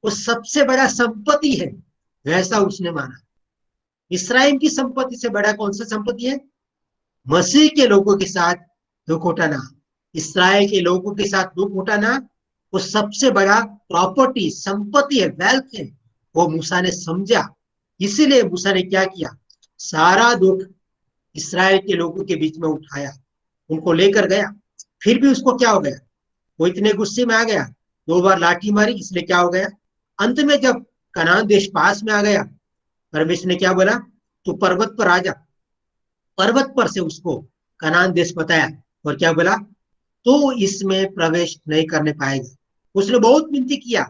वो सबसे बड़ा संपत्ति है, वैसा उसने माना। इस्राइल की संपत्ति से बड़ा कौन सा संपत्ति है? मसीह के लोगों के साथ दुख उठाना। इस्राइल के लोगों के साथ दुख उठाना वो सबसे बड़ा प्रॉपर्टी, संपत्ति है, वेल्थ है। वो मूसा ने समझा, इसीलिए मूसा ने क्या किया? सारा दुख इस्राइल के लोगों के बीच में उठाया। उनको लेकर गया, फिर भी उसको क्या हो गया, वो इतने गुस्से में आ गया, 2 बार लाठी मारी, इसलिए क्या हो गया, अंत में जब कनान देश पास में आ गया, परमेश्वर ने क्या बोला, तू पर्वत पर आ जा। पर्वत पर से उसको कनान देश बताया, और क्या बोला, तो इसमें प्रवेश नहीं करने पाएगा। उसने बहुत विनती किया,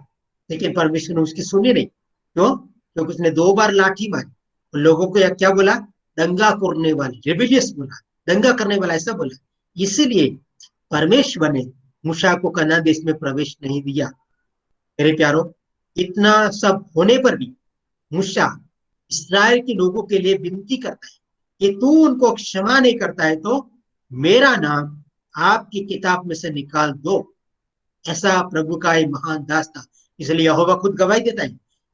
लेकिन परमेश्वर ने उसकी सुनी नहीं। क्यों? क्योंकि उसने 2 बार लाठी मारी। लोगों को क्या बोला, दंगा करने वाले, रेबिलियस बोला, दंगा करने वाला, ऐसा बोला। इसीलिए परमेश्वर ने मूसा को कनान देश में प्रवेश नहीं दिया। मेरे प्यारो, इतना सब होने पर भी मूसा इस्राएल के लोगों के लिए विनती करता है कि तू उनको क्षमा नहीं करता है तो मेरा नाम आपकी किताब में से निकाल दो। ऐसा प्रभु का एक महान दास था। इसलिए यहोवा खुद गवाही देता है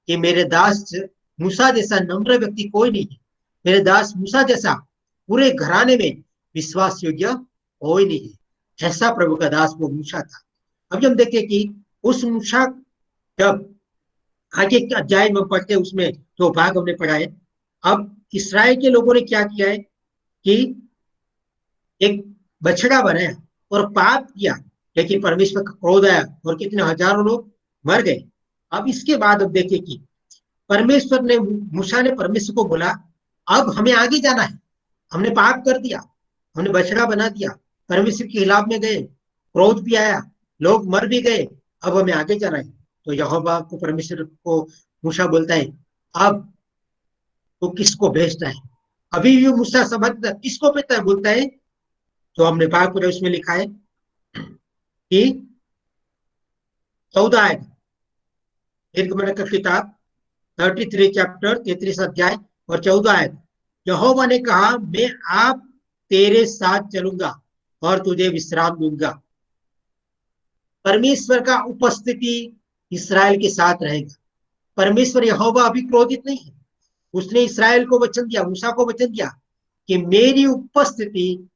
कि मेरे दास मूसा जैसा नम्र व्यक्ति कोई नहीं है, मेरे दास मूसा जैसा पूरे घराने में विश्वास योग्य कोई नहीं है। ऐसा प्रभु का दास वो मूसा था। अभी हम देखते कि उस मूसा, जब आगे के अध्याय में पढ़ते हैं, उसमें जो भाग हमने पढ़ा है, अब इसराइल के लोगों ने क्या किया है कि एक बछड़ा बनाया और पाप किया, लेकिन परमेश्वर का क्रोध आया और कितने हजारों लोग मर गए। अब इसके बाद अब देखिए कि परमेश्वर ने, मूसा ने परमेश्वर को बोला, अब हमें आगे जाना है, हमने पाप कर दिया, हमने बछड़ा बना दिया, परमेश्वर के खिलाफ में गए, क्रोध भी आया, लोग मर भी गए, अब हमें आगे जाना है। तो यहोवा को, परमेश्वर को मूसा बोलता है, अब तो किसको भेजना है? अभी भी मूसा समझता किसको भेजता है, बोलता है जो हमने पाक पूरे उसमें लिखा है कि 14 आयत, निर्गमन का किताब 33 चैप्टर 33 अध्याय और 14 आयत। यहोवा ने कहा, मैं आप तेरे साथ चलूंगा और तुझे विश्राम दूंगा। परमेश्वर का उपस्थिति इसराइल के साथ रहेगा। परमेश्वर यहोवा अभी क्रोधित नहीं है। उसने इसराइल को वचन दिया, मूसा को वचन दिया कि मेरी उपस्थिति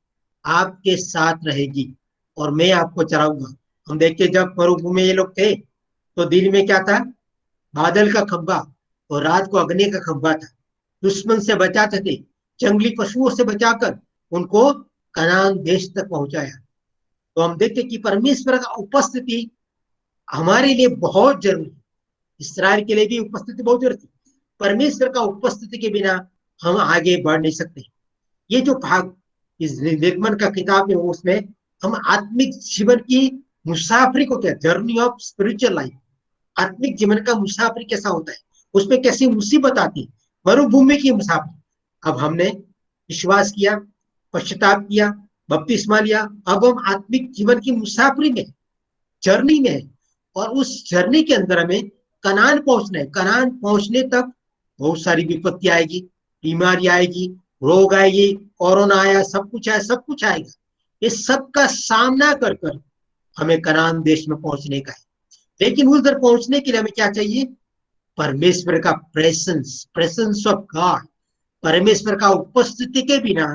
आपके साथ रहेगी और मैं आपको चलाऊंगा। हम देखते जब मरुभूमि में ये लोग थे, तो दिन में क्या था, बादल का खंभा, और रात को अग्नि का खंभा था। दुश्मन से बचाते थे, जंगली पशुओं से बचाकर उनको कनान देश तक पहुंचाया। तो हम देखते कि परमेश्वर का उपस्थिति हमारे लिए बहुत जरूरी है। इसराइल के लिए भी उपस्थिति बहुत जरूरी थी। परमेश्वर का उपस्थिति के बिना हम आगे बढ़ नहीं सकते। ये जो भाग इस निर्गमन का किताब है, उसमें हम आत्मिक जीवन की मुसाफरी को, क्या जर्नी ऑफ स्पिरिचुअल लाइफ, आत्मिक जीवन का मुसाफरी कैसा होता है, उसमें कैसी मुसीबत आती, मरुभूमि की मुसाफरी। अब हमने विश्वास किया, पश्चाताप किया, बपतिस्मा लिया, अब हम आत्मिक जीवन की मुसाफरी में, जर्नी में है। और उस जर्नी के अंदर हमें कनान पहुंचना है। कनान पहुंचने तक बहुत सारी विपत्ति आएगी, बीमारी आएगी, रोग आएगी, कोरोना आया, सब कुछ आया, सब कुछ आएगा। ये सब का सामना कर कर हमें कनान देश में पहुंचने का है। लेकिन उधर पहुंचने के लिए हमें क्या चाहिए? परमेश्वर का प्रेजेंस, प्रेजेंस ऑफ गॉड। परमेश्वर का उपस्थिति के बिना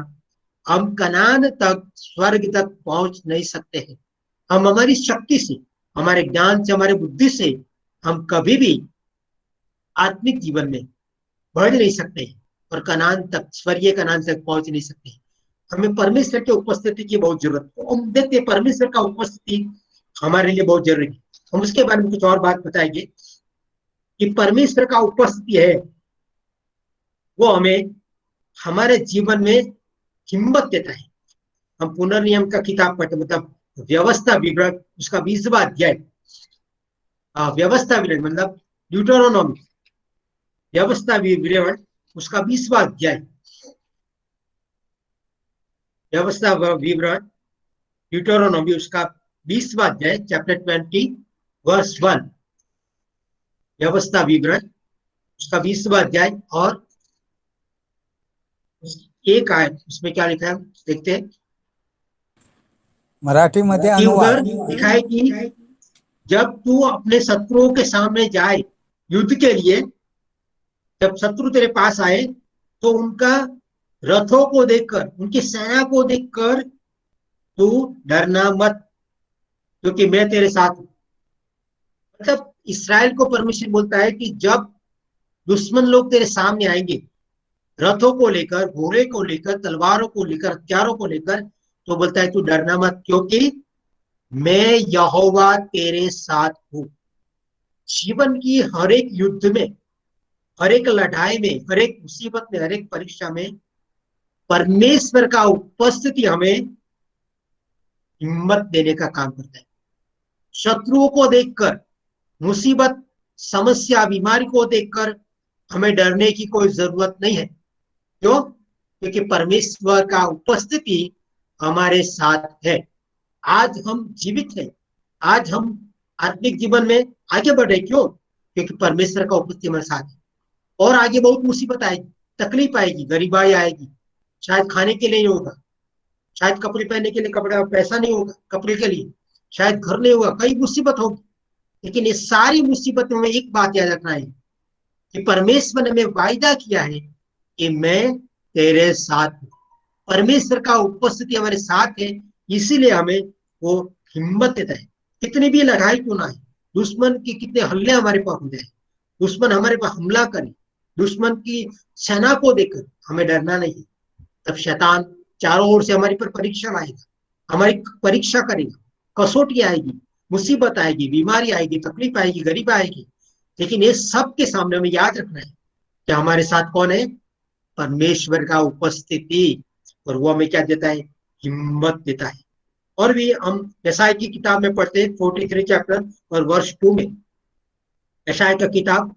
हम कनान तक, स्वर्ग तक पहुंच नहीं सकते हैं। हम हमारी शक्ति से, हमारे ज्ञान से, हमारे बुद्धि से हम कभी भी आत्मिक जीवन में बढ़ नहीं सकते हैं और कनान तक, स्वर्गीय कनान तक पहुंच नहीं सकते। हमें परमेश्वर की उपस्थिति की बहुत जरूरत है। हम देखते हैं परमेश्वर का उपस्थिति हमारे लिए बहुत जरूरी है। हम उसके बारे में कुछ और बात बताएंगे कि परमेश्वर का उपस्थिति है, वो हमें हमारे जीवन में हिम्मत देता है। हम पुनर्नियम का किताब पढ़ते, मतलब व्यवस्था विवरण, उसका 20वां अध्याय, व्यवस्था विवरण मतलब ड्यूटरोनॉमी, व्यवस्था विवरण उसका 20वां अध्याय, व्यवस्था विवरण ड्यूटरोनॉमी उसका 20वां अध्याय, चैप्टर 20 वर्स 1, व्यवस्था विवरण उसका 20वां अध्याय और एक आयत, उसमें क्या लिखा है देखते हैं। मराठी मध्ये कि उधर अनुवाद। लिखा है कि जब तू अपने शत्रुओं के सामने जाए युद्ध के लिए, जब शत्रु तेरे पास आए, तो उनका रथों को देखकर, उनकी सेना को देखकर तू डरना मत, क्योंकि मैं तेरे साथ हूं। मतलब इसराइल को परमेश्वर बोलता है कि जब दुश्मन लोग तेरे सामने आएंगे, रथों को लेकर, घोड़े को लेकर, तलवारों को लेकर, हथियारों को लेकर, तो बोलता है तू डरना मत, क्योंकि मैं यहोवा तेरे साथ हूं। जीवन की हर एक युद्ध में, हर एक लड़ाई में, हर एक मुसीबत में, हर एक परीक्षा में परमेश्वर का उपस्थिति हमें हिम्मत देने का काम करता है। शत्रुओं को देखकर, मुसीबत, समस्या, बीमारी को देखकर हमें डरने की कोई जरूरत नहीं है। क्यों? क्योंकि परमेश्वर का उपस्थिति हमारे साथ है। आज हम जीवित हैं, आज हम आत्मिक जीवन में आगे बढ़ रहे। क्यों? क्योंकि परमेश्वर का उपस्थिति हमारे साथ है। और आगे बहुत मुसीबत आएगी, तकलीफ आएगी, गरीबाई आएगी, शायद खाने के लिए नहीं होगा, शायद कपड़े पहनने के लिए कपड़ा पैसा नहीं होगा कपड़े के लिए, शायद घर नहीं होगा, कई मुसीबत होगी। लेकिन ये सारी मुसीबतों में एक बात याद रखना है कि परमेश्वर ने हमें वायदा किया है कि मैं तेरे साथ हूं। परमेश्वर का उपस्थिति हमारे साथ है, इसीलिए हमें वो हिम्मत देता है। कितनी भी लड़ाई क्यों ना है, दुश्मन के कितने हल्ले हमारे पास हो जाए, दुश्मन हमारे पास हमला करे, दुश्मन की सेना को देखकर हमें डरना नहीं है। तब शैतान चारों ओर से हमारी पर परीक्षा लाएगा, हमारी परीक्षा करेगा, कसौटी आएगी, मुसीबत आएगी, बीमारी आएगी, तकलीफ आएगी, गरीब आएगी। लेकिन ये सब के सामने हमें याद रखना है कि हमारे साथ कौन है? परमेश्वर का उपस्थिति। और वो हमें क्या देता है? हिम्मत देता है। और भी हम यशायाह की किताब में पढ़ते हैं 43 चैप्टर और वर्ष 2 में। यशायाह का किताब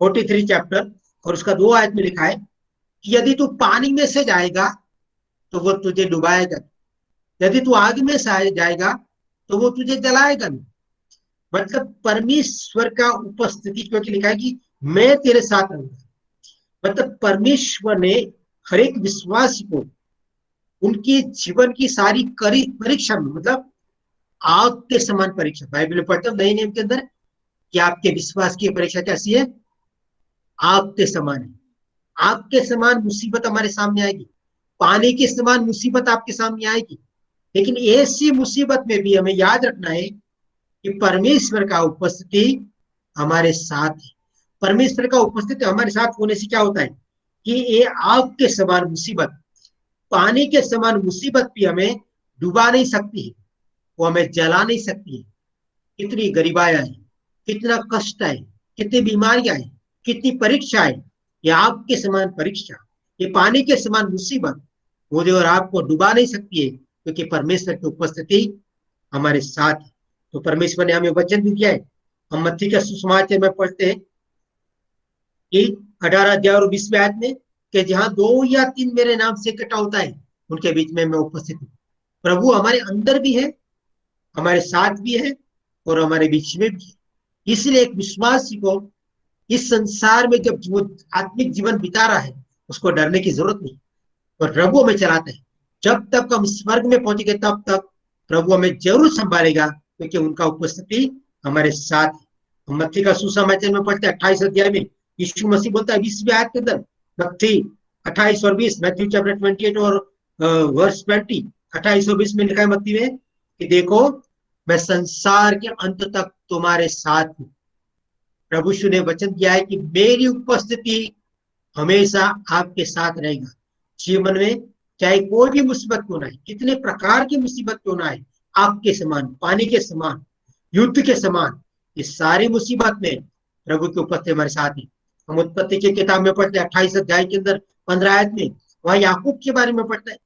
43 चैप्टर और उसका 2 आयत में लिखा है कि यदि तू पानी में से जाएगा तो वो तुझे डुबाएगा, यदि तू आग में से जाएगा तो वो तुझे जलाएगा नहीं। मतलब परमेश्वर का उपस्थिति, क्योंकि लिखा है कि मैं तेरे साथ रहूंगा। मतलब परमेश्वर ने हर एक विश्वासी को उनके जीवन की सारी परीक्षा में, मतलब आग के समान परीक्षा, बाइबल में पढ़ते हैं नए नियम के अंदर कि आपके विश्वास की परीक्षा कैसी है? आग के समान है। आग के समान मुसीबत हमारे सामने आएगी, पानी के समान मुसीबत आपके सामने आएगी। लेकिन ऐसी मुसीबत में भी हमें याद रखना है कि परमेश्वर का उपस्थिति हमारे साथ है। परमेश्वर का उपस्थिति हमारे साथ होने से क्या होता है कि ये आग के समान मुसीबत, पानी के समान मुसीबत भी हमें डुबा नहीं सकती है, वो हमें जला नहीं सकती है। कितनी गरीबाई आई, कितना कष्ट आए, कितनी बीमारियां आई, कितनी परीक्षा आई, ये आग के समान परीक्षा, ये पानी के समान मुसीबत मुझे और आपको डुबा नहीं सकती है, क्योंकि परमेश्वर की उपस्थिति हमारे साथ है। तो परमेश्वर ने हमें वचन भी दिया है। हम मत्ती के सुसमाचार में पढ़ते हैं कि 18 अध्याय और 20वें आयत में कि जहां 2 या 3 मेरे नाम से इकट्ठा होता है उनके बीच में मैं उपस्थित हूँ। प्रभु हमारे अंदर भी है, हमारे साथ भी है और हमारे बीच में भी है। इसलिए एक विश्वासी को इस संसार में जब वो आत्मिक जीवन बिता रहा है उसको डरने की जरूरत नहीं। और प्रभु हमें चलाते हैं। जब तक हम स्वर्ग में पहुंचेंगे तब तक प्रभु हमें जरूर संभालेगा, क्योंकि उनका उपस्थिति हमारे साथ है। हम मत्ती का सुसमाचार में पढ़ते हैं 28 अध्याय में यीशु मसीह बोलता है 20वें आयत के अंदर, मत्ती 28 और 20, मैथ्यू चैप्टर 28 और वर्स 20, 28 और 20 में लिखा है मत्ती में कि देखो मैं संसार के अंत तक तुम्हारे साथ हूं। प्रभु यीशु ने वचन दिया है कि मेरी उपस्थिति हमेशा आपके साथ रहेगा। जीवन में चाहे कोई भी मुसीबत क्यों ना आए, कितने प्रकार की मुसीबत क्यों ना आए, आग के समान, पानी के समान, युद्ध के समान, इस सारी मुसीबत में प्रभु की उपस्थिति हमारे साथ है। हम उत्पत्ति की किताब में पढ़ते हैं 28 अध्याय के अंदर 15 आयत में, वहां याकूब के बारे में पढ़ते हैं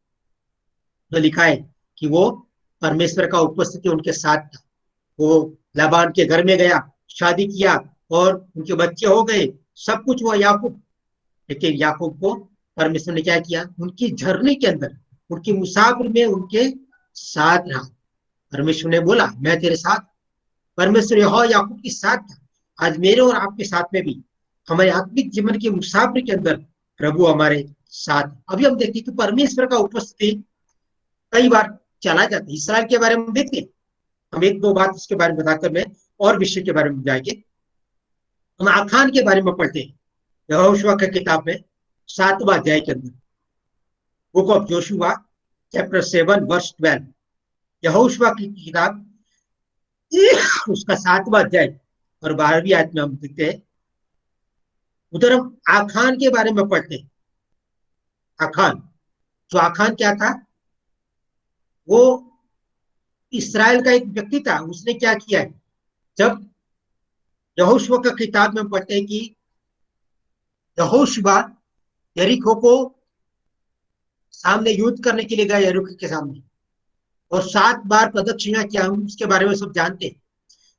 तो लिखा है कि वो परमेश्वर का उपस्थिति उनके साथ था। वो लाबान के घर में गया, शादी किया और उनके बच्चे हो गए, सब कुछ हुआ याकूब। लेकिन याकूब को परमेश्वर ने क्या किया? उनकी झरने के अंदर, उनकी मुसाफिर में उनके साथ रहा। परमेश्वर ने बोला मैं तेरे साथ। परमेश्वर यहोवा याकूब के साथ था। आज मेरे और आपके साथ में भी हमारे आत्मिक जीवन की मुसाफिर के अंदर प्रभु हमारे साथ। अभी हम देखते कि परमेश्वर का उपस्थिति कई बार चला जाता है। इसराइल के बारे में देखते हैं, हम एक दो बात उसके बारे में बताकर मैं और विषय के बारे में जाएंगे। हम आखान के बारे में पढ़ते हैं यहोशुआ की किताब में 7वां अध्याय के अंदर, book of Joshua chapter 7 verse 12, यहोशुआ की किताब उसका 7वां अध्याय और 12वीं आयत में हम देखते हैं। उधर हम आखान के बारे में पढ़ते हैं। आखान, जो आखान क्या था? वो इसराइल का एक व्यक्ति था, उसने क्या किया है, जब यहोशुआ का किताब में पढ़ते हैं कि यहोशुआ यरीको को सामने युद्ध करने के लिए गया, यरीको के सामने, और 7 बार प्रदक्षिणा किया, हम उसके बारे में सब जानते हैं।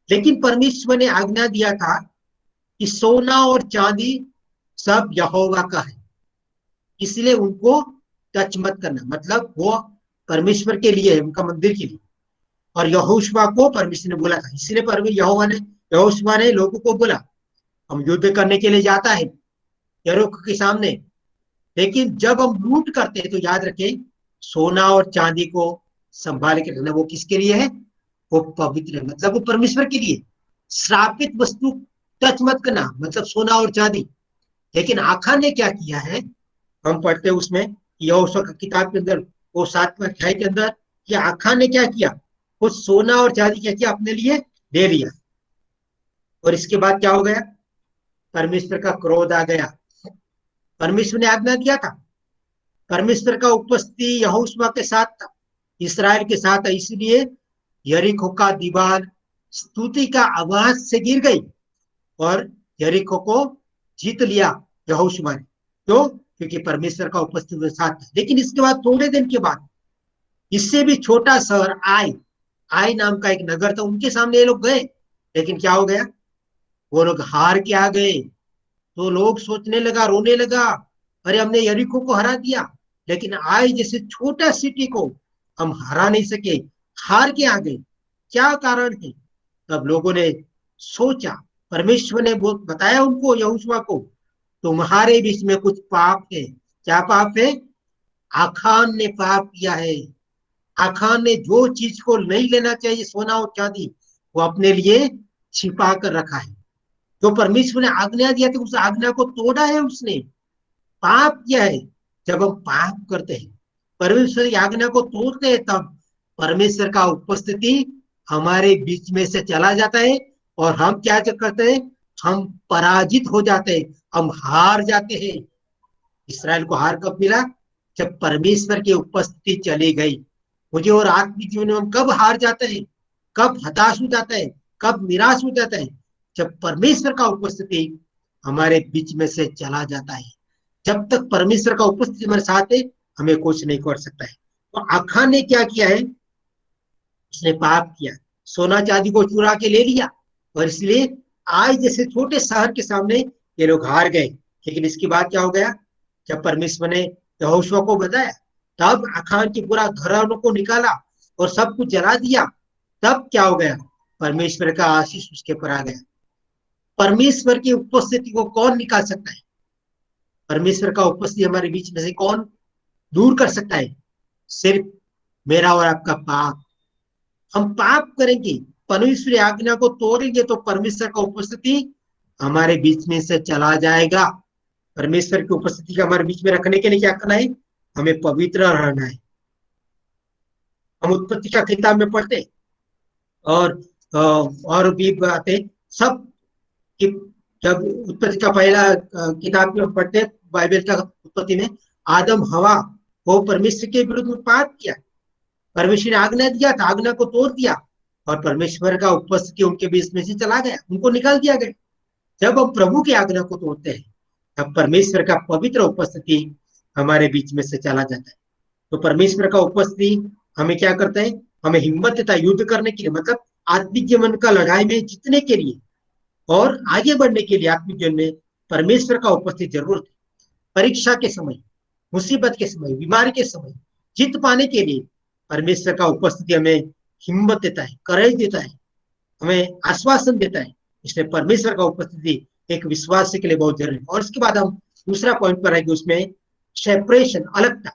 लेकिन परमेश्वर ने आज्ञा दिया था कि सोना और चांदी सब यहोवा का है, इसलिए उनको टच मत करना, मतलब वो परमेश्वर के लिए है, उनका मंदिर के लिए। और यहोशुआ को परमेश्वर ने बोला था, इसलिए यहोशुआ ने लोगों को बोला, हम युद्ध करने के लिए जाता है यरीको के सामने, लेकिन जब हम लूट करते हैं तो याद रखें, सोना और चांदी को संभाल के रखना। वो किसके लिए है? वो पवित्र है, मतलब वो परमेश्वर के लिए। श्रापित वस्तु टच मत करना, मतलब सोना और चांदी। लेकिन आखा ने क्या किया है, हम पढ़ते हैं उसमें यहोशुआ की किताब के अंदर, वो 7वें अध्याय के अंदर, कि आखा ने क्या किया, वो सोना और चांदी क्या किया, अपने लिए ले लिया। और इसके बाद क्या हो गया, परमेश्वर का क्रोध आ गया। परमेश्वर ने आज्ञा दिया था, परमेश्वर का उपस्थिति यहोशुआ के साथ था, इसराइल के साथ था, इसलिए यरीको का दीवार स्तुति का आवाज से गिर गई और यरीको को जीत लिया यहोशुआ ने। क्यों? क्योंकि परमेश्वर का उपस्थिति साथ था। लेकिन इसके बाद थोड़े दिन के बाद इससे भी छोटा शहर आई नाम का एक नगर था, उनके सामने ये लोग गए, लेकिन क्या हो गया, वो लोग हार के आ गए। तो लोग सोचने लगा, रोने लगा, अरे हमने यरीको को हरा दिया, लेकिन आई जैसे छोटा सिटी को हम हरा नहीं सके, हार के आ गए। क्या कारण है? तब लोगों ने सोचा, परमेश्वर ने वो बताया उनको, यहोशुआ को, तुम्हारे बीच में कुछ पाप है। क्या पाप है? आखान ने पाप किया है। आखान ने जो चीज को नहीं लेना चाहिए, सोना और चांदी, वो अपने लिए छिपा कर रखा है। जो परमेश्वर ने आज्ञा दिया था, उस आज्ञा को तोड़ा है उसने, पाप किया है। जब हम पाप करते हैं, परमेश्वर की आज्ञा को तोड़ते हैं, तब परमेश्वर का उपस्थिति हमारे बीच में से चला जाता है और हम क्या करते हैं, हम पराजित हो जाते हैं, हम हार जाते हैं। इसराइल को हार कब मिला? जब परमेश्वर की उपस्थिति चली गई। मुझे और आत्मिक जीवन में हम कब हार जाते हैं, कब हताश हो जाते हैं, कब निराश हो जाते हैं? जब परमेश्वर का उपस्थिति हमारे बीच में से चला जाता है। जब तक परमेश्वर का उपस्थिति हमारे साथ है, हमें कुछ नहीं कर सकता है। तो आखान ने क्या किया है, उसने पाप किया, सोना चांदी को चुरा के ले लिया, और इसलिए आज जैसे छोटे शहर के सामने ये लोग हार गए। लेकिन इसके बाद क्या हो गया, जब परमेश्वर ने यहोशुआ को बताया, तब आखान की पूरा घरानों को निकाला और सब कुछ जला दिया। तब क्या हो गया, परमेश्वर का आशीष उसके पर आ गया। परमेश्वर की उपस्थिति को कौन निकाल सकता है? परमेश्वर का उपस्थिति हमारे बीच में से कौन दूर कर सकता है? सिर्फ मेरा और आपका पाप। हम पाप करेंगे, परमेश्वर की आज्ञा को तोड़ेंगे, तो परमेश्वर का उपस्थिति हमारे बीच में से चला जाएगा। परमेश्वर की उपस्थिति का हमारे बीच में रखने के लिए क्या करना है, हमें पवित्र रहना है। हम उत्पत्ति का किताब में पढ़ते और भी बातें सब कि जब उत्पत्ति का पहला किताब में पढ़ते, बाइबल का उत्पत्ति में, आदम हवा वो परमेश्वर के विरुद्ध में पाप किया, परमेश्वर ने आज्ञा दिया था, आज्ञा को तोड़ दिया, और परमेश्वर का उपस्थिति उनके बीच में से चला गया, उनको निकाल दिया गया। जब हम प्रभु की आज्ञा को तोड़ते हैं, तब परमेश्वर का पवित्र उपस्थिति हमारे बीच में से चला जाता है। तो परमेश्वर का उपस्थिति हमें क्या करता है, हमें हिम्मत देता है युद्ध करने के लिए, मतलब आत्मिक जीवन का लड़ाई में जीतने के लिए और आगे बढ़ने के लिए। आत्मिक जीवन में परमेश्वर का उपस्थिति जरूरत है। परीक्षा के समय, मुसीबत के समय, बीमारी के समय जीत पाने के लिए परमेश्वर का उपस्थिति हमें हिम्मत देता है, करेज देता है, हमें आश्वासन देता है। इसलिए परमेश्वर का उपस्थिति एक विश्वास के लिए बहुत जरूरी है। और इसके बाद हम दूसरा पॉइंट पर आएंगे, उसमें सेपरेशन, अलगता।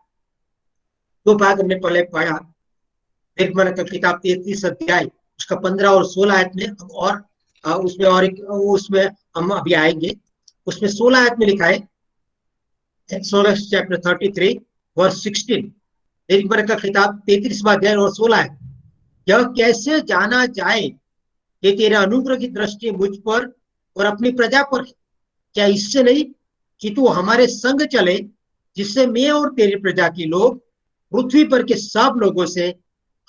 दो भाग हमने पहले पढ़ा, निर्गमन का किताब 33 अध्याय उसका 15 और 16 आयत में, और उसमें और एक, उसमें हम अभी आएंगे। उसमें 16 आयत में लिखा है, एक्सोडस चैप्टर 33 वर्स 16, निर्गमन का किताब 33वां अध्याय और 16 आयत, यह कैसे जाना जाए कि तेरे अनुग्रह की दृष्टि मुझ पर और अपनी प्रजा पर है? क्या इससे नहीं कि तू हमारे संग चले, जिससे मैं और तेरी प्रजा के लोग पृथ्वी पर के सब लोगों से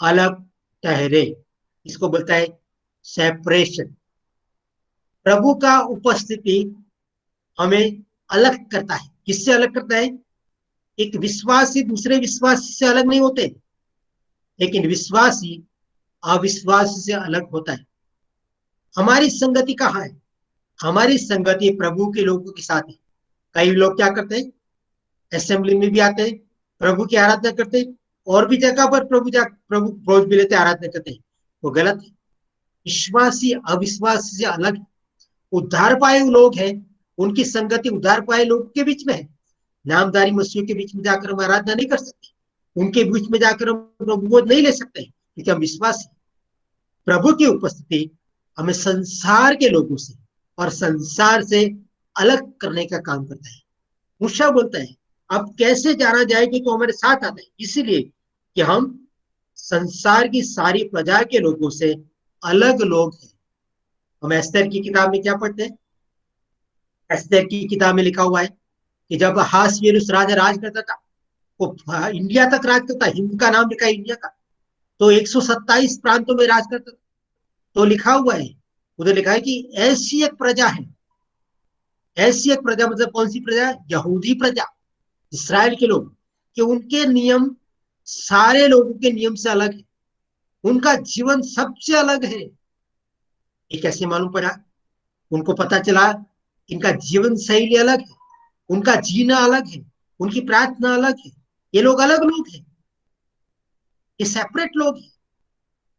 अलग ठहरे। इसको बोलता है सेपरेशन। प्रभु का उपस्थिति हमें अलग करता है। किससे अलग करता है? एक विश्वासी दूसरे विश्वासी से अलग नहीं होते, लेकिन विश्वासी अविश्वासी से अलग होता है। हमारी संगति कहाँ है? हमारी संगति प्रभु के लोगों के साथ है। कई लोग क्या करते हैं, असेंबली में भी आते हैं, प्रभु की आराधना करते हैं, और भी जगह पर प्रभु भोज भी लेते आराधना करते हैं। वो गलत है। विश्वासी अविश्वासी से अलग है। उद्धार पाए लोग हैं, उनकी संगति उद्धार पाए लोगों के बीच में है। नामधारी मसीह के बीच में जाकर हम आराधना नहीं कर सकते, उनके बीच में जाकर हम प्रभु बोध नहीं ले सकते, क्योंकि हम विश्वासी। प्रभु की उपस्थिति हमें संसार के लोगों से और संसार से अलग करने का काम करता है। मूसा बोलता है, अब कैसे जाना जाए कि तो हमारे साथ आता है, इसीलिए कि हम संसार की सारी प्रजा के लोगों से अलग लोग हैं। हम एस्तर की किताब में क्या पढ़ते हैं? एस्तर की किताब में लिखा हुआ है कि जब हासवेरुस राजा राज करता था, वो इंडिया तक राज करता, हिंद का नाम लिखा है इंडिया का, तो 127 प्रांतों में राज करता था। तो लिखा हुआ है, उधर लिखा है कि ऐसी एक प्रजा है। ऐसी एक प्रजा मतलब कौन सी प्रजा? यहूदी प्रजा, इसराइल के लोग, कि उनके नियम सारे लोगों के नियम से अलग है। उनका जीवन सबसे अलग है। ये कैसे मालूम पड़ा? उनको पता चला इनका जीवन शैली अलग है, उनका जीना अलग है, उनकी प्रार्थना अलग है। ये लोग अलग लोग हैं, ये सेपरेट लोग हैं।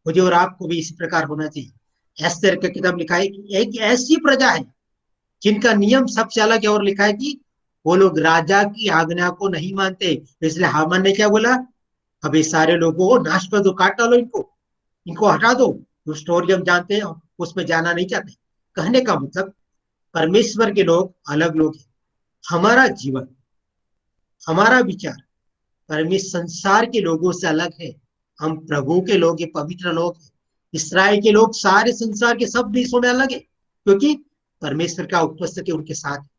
मुझे और आपको भी इसी प्रकार होना चाहिए। एस्तेर का किताब लिखा है कि एक ऐसी प्रजा है जिनका नियम सबसे अलग है, और लिखा है कि वो लोग राजा की आज्ञा को नहीं मानते। इसलिए हामान ने क्या बोला? अब ये सारे लोगों को नाश कर दो, काट डालो, इनको इनको हटा दो। जो स्टोरी हम जानते हैं, उसमें जाना नहीं चाहते। कहने का मतलब परमेश्वर के लोग अलग लोग हैं। हमारा जीवन, हमारा विचार परमेश्वर संसार के लोगों से अलग है। हम प्रभु के लोग हैं, पवित्र लोग हैं। इसराइल के लोग सारे संसार के सब देशों में अलग है, क्योंकि परमेश्वर का उपस्थिति उनके साथ है।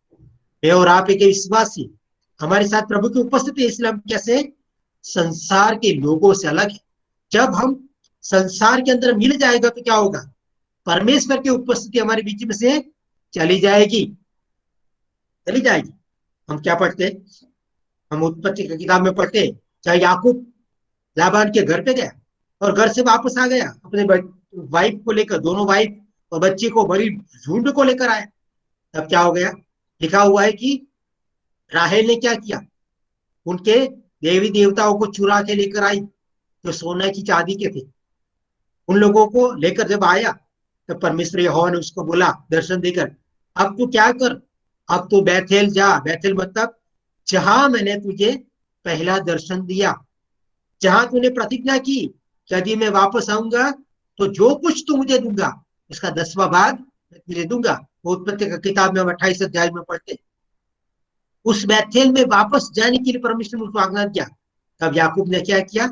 मैं और आप एक विश्वासी, हमारे साथ प्रभु की उपस्थिति है, इसलिए हम कैसे संसार के लोगों से अलग है। जब हम संसार के अंदर मिल जाएगा तो क्या होगा? परमेश्वर की उपस्थिति हमारे बीच में से चली जाएगी, चली जाएगी। हम क्या पढ़ते हैं? हम उत्पत्ति की किताब में पढ़ते हैं, चाहे याकूब लाबान के घर पे गया और घर से वापस आ गया अपने वाइफ को लेकर, दोनों वाइफ और बच्चे को, बड़ी झुंड को लेकर आया। तब क्या हो गया? लिखा हुआ है कि राहेल ने क्या किया? उनके देवी देवताओं को चुरा के लेकर आई, जो सोना की चांदी के थे। उन लोगों को लेकर जब आया, तब परमेश्वर यहोवा ने उसको बोला दर्शन देकर, अब तू क्या कर, अब तू बैथेल जा। बैथेल मतलब जहां मैंने तुझे पहला दर्शन दिया, जहां तूने प्रतिज्ञा की यदि मैं वापस आऊंगा तो जो कुछ तू मुझे दूंगा उसका 10वां भाग मैं तुझे दूंगा। वो उत्पत्ति का किताब में हम 28 अध्याय में पढ़ते। उस बैथेल में वापस जाने के लिए परमेश्वर ने उसको आज्ञा दिया। तब याकूब ने क्या किया?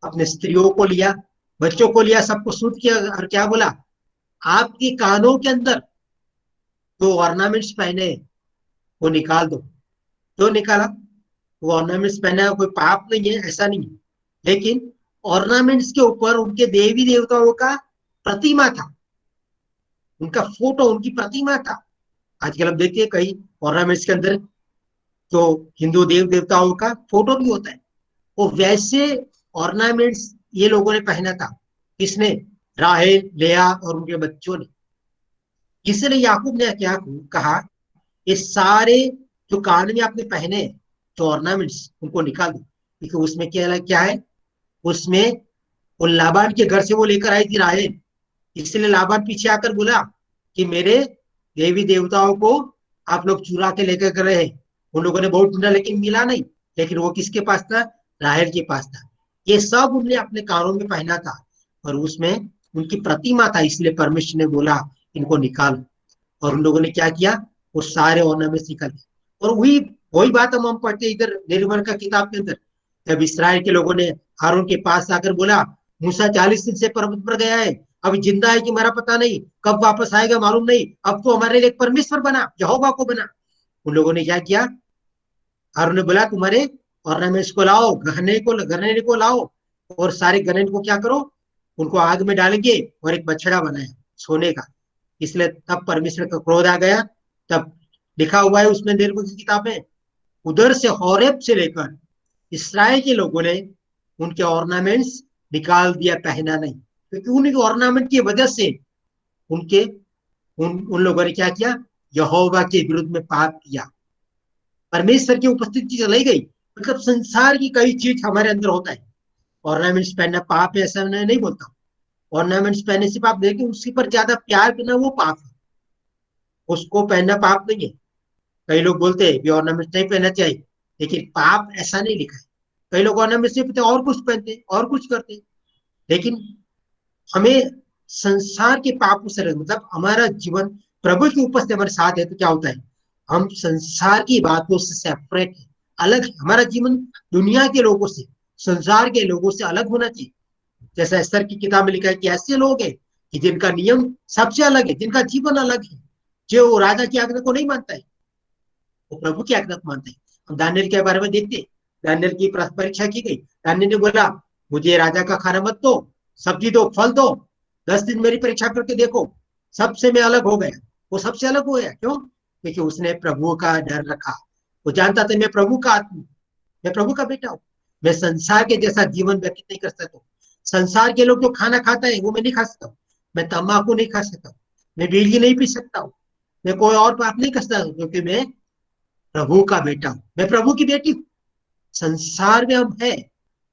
अपने स्त्रियों को लिया, बच्चों को लिया, सबको सूत किया और क्या बोला? आपके कानों के अंदर जो ऑर्नामेंट्स पहने वो निकाल दो। क्यों निकाला? वो ऑर्नामेंट्स पहना कोई पाप नहीं है, ऐसा नहीं है, लेकिन ऑर्नामेंट्स के ऊपर उनके देवी देवताओं का प्रतिमा था, उनका फोटो, उनकी प्रतिमा था। आजकल हम देखते हैं कई ऑर्नामेंट्स के अंदर जो हिंदू देव देवताओं का फोटो भी होता है, वो वैसे ऑर्नामेंट्स ये लोगों ने पहना था। किसने? राहेल, लेया और उनके बच्चों ने। इसलिए याकूब ने क्या कहा? ये सारे जो कान में आपने पहने, जो ऑर्नामेंट्स, उनको निकाल दो, क्योंकि उसमें क्या क्या है? उसमें वो लाबान के घर से वो लेकर आई थी राहेल। इसलिए लाबान पीछे आकर बोला कि मेरे देवी देवताओं को आप लोग चुरा के लेकर कर रहे हैं। उन लोगों ने बहुत ढूंढा लेकिन मिला नहीं, लेकिन वो किसके पास था? राहेल के पास था। ये सब उनने अपने कानों में पहना था, और उसमें उनकी प्रतिमा था। इसलिए परमेश्वर ने बोला इनको निकालो, और उन लोगों ने क्या किया? वो सारे ऑर्नामेंट्स निकल गए। और वही वही बात हम पढ़ते इधर निर्गमन का किताब के अंदर, जब इसराइल के लोगों ने हारून के पास आकर बोला मूसा 40 दिन से पर्वत पर गया है, अभी जिंदा है कि मरा पता नहीं, कब वापस आएगा मालूम नहीं, अब तो हमारे लिए एक परमेश्वर बना, यहोवा को बना। उन लोगों ने क्या किया? हारून ने बोला तुम्हारे ऑर्नामेंट्स को लाओ, गहने को लाओ, और सारे गणन को क्या करो, उनको आग में डालेंगे और एक बछड़ा बनाया सोने का। इसलिए तब परमेश्वर का क्रोध आ गया। तब लिखा हुआ है उसमें निर्गुण की किताब में, उधर से हौरेब से लेकर इसराइल के लोगों ने उनके ऑर्नामेंट्स निकाल दिया, पहना नहीं, क्योंकि उनके ऑर्नामेंट की वजह से उनके उन लोगों ने क्या किया, यहोवा के विरुद्ध में पाप किया, परमेश्वर की उपस्थिति चली गई। मतलब संसार की कई चीज हमारे अंदर होता है। ऑर्नामेंट्स पहनना पाप है ऐसा मैं नहीं बोलता, ऑर्नामेंट्स पहनने से पाप, देखिए उसके पर ज्यादा प्यार करना वो पाप है, उसको पहनना पाप नहीं है। कई लोग बोलते हैं भी ऑर्नामेंट्स नहीं पहनना चाहिए, लेकिन पाप ऐसा नहीं लिखा है। कई लोग ऑर्नामेंट्स नहीं पहनते और कुछ पहनते और कुछ करते, लेकिन हमें संसार के पापों से, मतलब हमारा जीवन प्रभु की उपस्थिति हमारे साथ है तो क्या होता है, हम संसार की बातों से सेपरेट है, अलग है। हमारा जीवन दुनिया के लोगों से, संसार के लोगों से अलग होना चाहिए। जैसा एस्तर की किताब में लिखा है कि ऐसे लोग हैं कि जिनका नियम सबसे अलग है, जिनका जीवन अलग है, जो राजा की आज्ञा को नहीं मानता है, वो प्रभु की आज्ञा को मानते हैं। हम दानियल के बारे में देखते हैं, दानियल की परीक्षा की गई, दानियल ने बोला मुझे राजा का खाना मत दो, सब्जी दो, फल दो, 10 दिन मेरी परीक्षा करके देखो, सबसे मैं अलग हो गया। वो सबसे अलग हो गया, क्यों? क्योंकि उसने प्रभु का डर रखा। वो जानता था मैं प्रभु का आत्मा, मैं प्रभु का बेटा हूँ, मैं संसार के जैसा जीवन व्यतीत नहीं कर सकता। संसार के लोग जो खाना खाता है वो मैं नहीं खा सकता हूँ, मैं तम्बाकू नहीं खा सकता हूँ, मैं बीड़ी नहीं पी सकता हूँ, मैं कोई और पाप नहीं कर सकता, क्योंकि मैं प्रभु का बेटा हूं, मैं प्रभु की बेटी हूं। संसार में हम हैं,